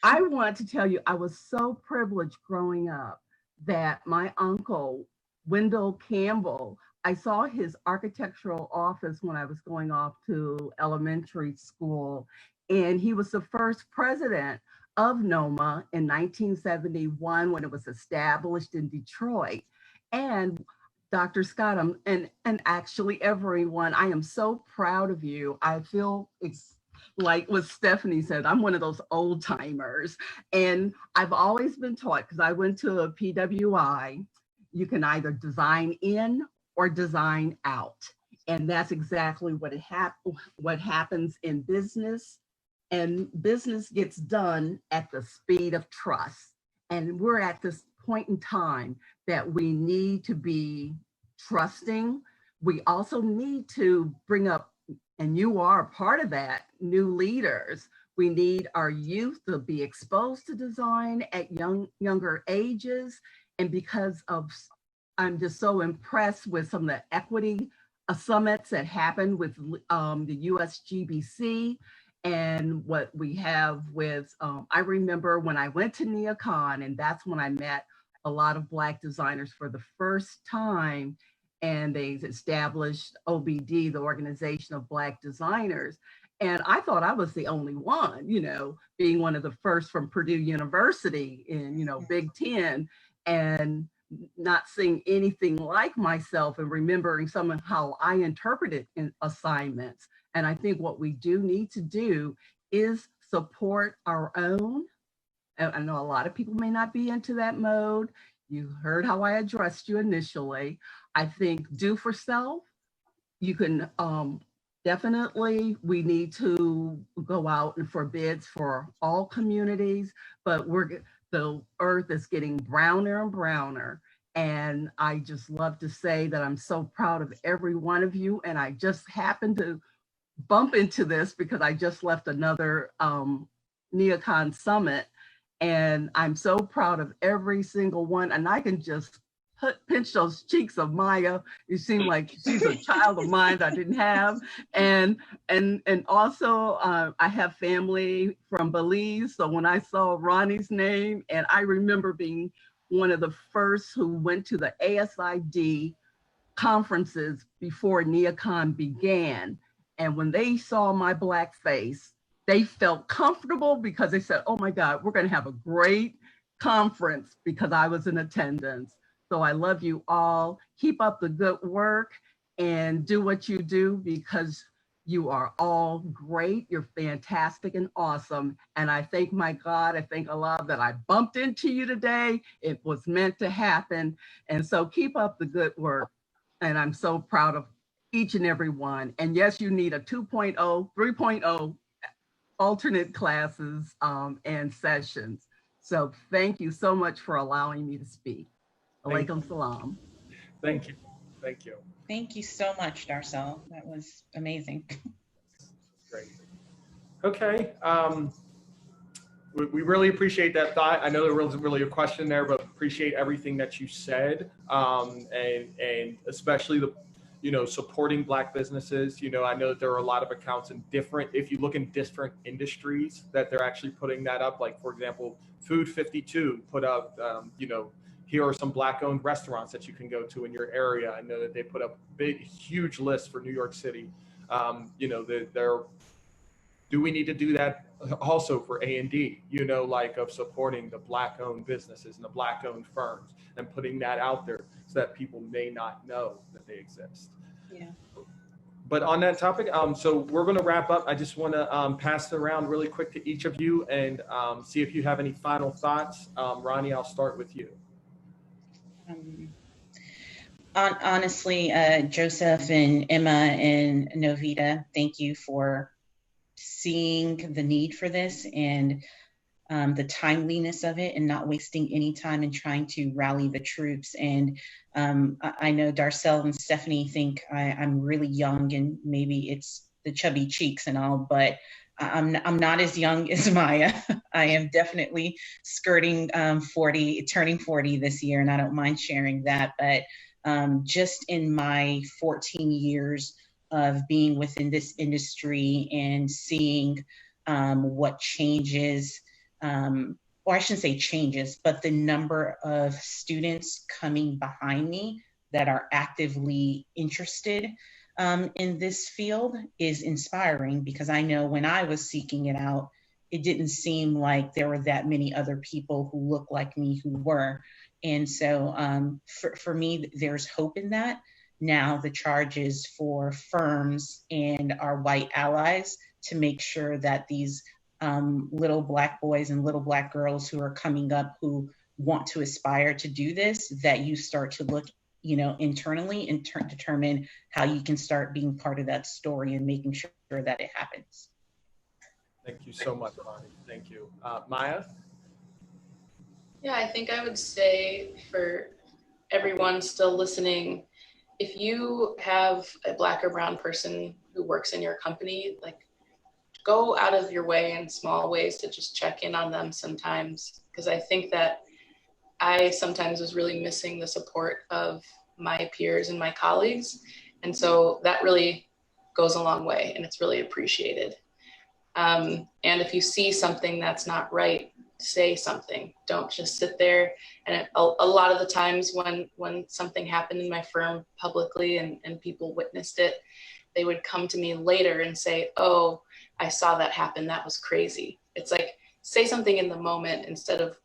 I want to tell you, I was so privileged growing up that my uncle, Wendell Campbell, I saw his architectural office when I was going off to elementary school, and he was the first president of NOMA in 1971 when it was established in Detroit. And Dr. Scott, and actually everyone, I am so proud of you. I feel it's like what Stephanie said, I'm one of those old timers. And I've always been taught, because I went to a PWI, you can either design in or design out. And that's exactly what happens in business. And business gets done at the speed of trust. And we're at this point in time that we need to be trusting. We also need to bring up, and you are a part of that, new leaders. We need our youth to be exposed to design at younger ages. And because of, I'm just so impressed with some of the equity summits that happened with the USGBC and what we have with, I remember when I went to NeoCon, and that's when I met a lot of Black designers for the first time, and they established OBD, the Organization of Black Designers. And I thought I was the only one, you know, being one of the first from Purdue University in, you know, Big Ten, and not seeing anything like myself and remembering some of how I interpreted in assignments. And I think what we do need to do is support our own. And I know a lot of people may not be into that mode. You heard how I addressed you initially. I think do for self. You can definitely, we need to go out and for bids for all communities, but the earth is getting browner and browner. And I just love to say that I'm so proud of every one of you. And I just happened to bump into this because I just left another NeoCon summit. And I'm so proud of every single one. And I can just pinch those cheeks of Maya. You seem like she's a child of mine that I didn't have. And also I have family from Belize. So when I saw Ronnie's name, and I remember being one of the first who went to the ASID conferences before NeoCon began. And when they saw my Black face, they felt comfortable because they said, oh my God, we're gonna have a great conference because I was in attendance. So I love you all. Keep up the good work and do what you do because you are all great. You're fantastic and awesome. And I thank my God, I thank Allah that I bumped into you today. It was meant to happen. And so keep up the good work. And I'm so proud of each and every one. And yes, you need a 2.0, 3.0 alternate classes and sessions. So thank you so much for allowing me to speak. Alaikum salam. Thank you. Thank you. Thank you so much, Darcel. That was amazing. Great. Okay. We really appreciate that thought. I know there wasn't really a question there, but appreciate everything that you said, and especially the, you know, supporting Black businesses. You know, I know that there are a lot of accounts in different, if you look in different industries, that they're actually putting that up. Like, for example, Food 52 put up, you know, here are some Black-owned restaurants that you can go to in your area. I know that they put up big, huge lists for New York City. You know, do we need to do that also for A&D, you know, like of supporting the Black-owned businesses and the Black-owned firms and putting that out there so that people may not know that they exist. Yeah. But on that topic, so we're going to wrap up. I just want to pass it around really quick to each of you and see if you have any final thoughts. Ronnie, I'll start with you. Honestly, Joseph and Emma and Novità, thank you for seeing the need for this and the timeliness of it and not wasting any time in trying to rally the troops. And I know Darcel and Stephanie think I'm really young and maybe it's the chubby cheeks and all, but I'm not as young as Maya. I am definitely skirting 40, turning 40 this year, and I don't mind sharing that. But just in my 14 years of being within this industry and seeing what changes, or I shouldn't say changes, but the number of students coming behind me that are actively interested in this field is inspiring, because I know when I was seeking it out, it didn't seem like there were that many other people who looked like me who were. And so for me, there's hope in that. Now the charge is for firms and our white allies to make sure that these little Black boys and little Black girls who are coming up who want to aspire to do this, that you start to look, you know, internally and determine how you can start being part of that story and making sure that it happens. Thank you so much, Ronnie. Thank you. Maya? Yeah, I think I would say for everyone still listening, if you have a Black or brown person who works in your company, like, go out of your way in small ways to just check in on them sometimes. Because I think that I sometimes was really missing the support of my peers and my colleagues. And so that really goes a long way and it's really appreciated. And if you see something that's not right, say something. Don't just sit there. And a lot of the times when something happened in my firm publicly and people witnessed it, they would come to me later and say, oh, I saw that happen. That was crazy. It's like, say something in the moment instead of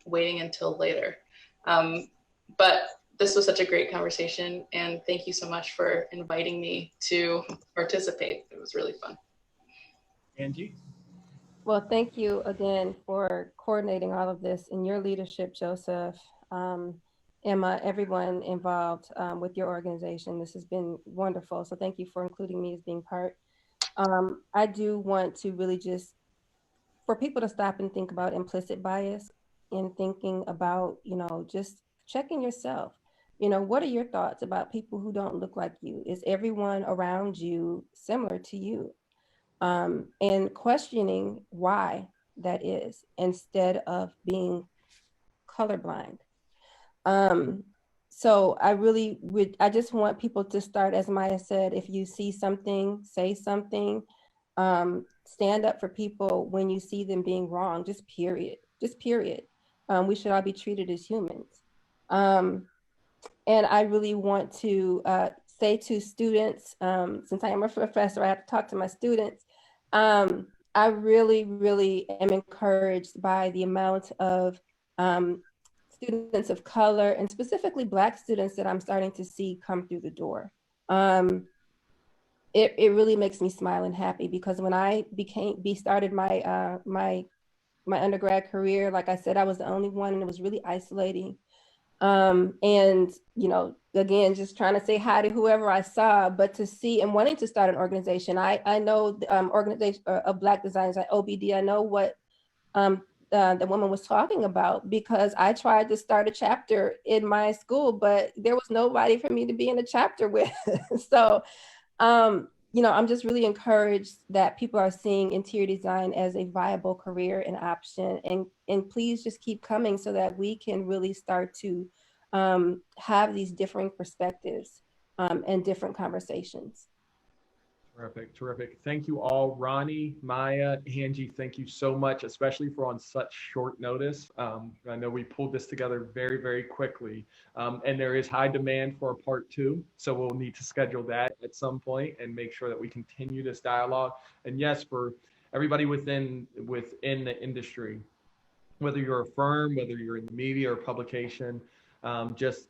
waiting until later. But this was such a great conversation. And thank you so much for inviting me to participate. It was really fun. Angie? Well, thank you again for coordinating all of this and your leadership, Joseph, Emma, everyone involved with your organization. This has been wonderful. So thank you for including me as being part. I do want to really just, for people to stop and think about implicit bias and thinking about, you know, just checking yourself. You know, what are your thoughts about people who don't look like you? Is everyone around you similar to you? And questioning why that is instead of being colorblind. So I just want people to start, as Maya said, if you see something, say something, stand up for people when you see them being wrong, just period. We should all be treated as humans. And I really want to say to students, since I am a professor, I have to talk to my students. I really, really am encouraged by the amount of students of color and specifically Black students that I'm starting to see come through the door. It really makes me smile and happy, because when I started my my undergrad career, like I said, I was the only one and it was really isolating. And, you know, again, just trying to say hi to whoever I saw, but to see and wanting to start an organization. I know organization of Black designers like OBD. I know what the woman was talking about, because I tried to start a chapter in my school, but there was nobody for me to be in a chapter with. So, you know, I'm just really encouraged that people are seeing interior design as a viable career and option. And please just keep coming so that we can really start to have these differing perspectives and different conversations. Terrific, terrific. Thank you all. Ronnie, Maya, Angie, thank you so much, especially for on such short notice. I know we pulled this together very, very quickly, and there is high demand for a part 2. So we'll need to schedule that at some point and make sure that we continue this dialogue. And yes, for everybody within the industry, whether you're a firm, whether you're in the media or publication, just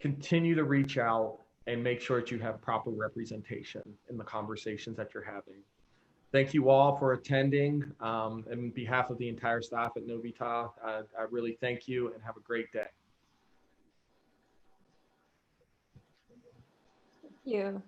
continue to reach out and make sure that you have proper representation in the conversations that you're having. Thank you all for attending. On behalf of the entire staff at Novità, I really thank you and have a great day. Thank you.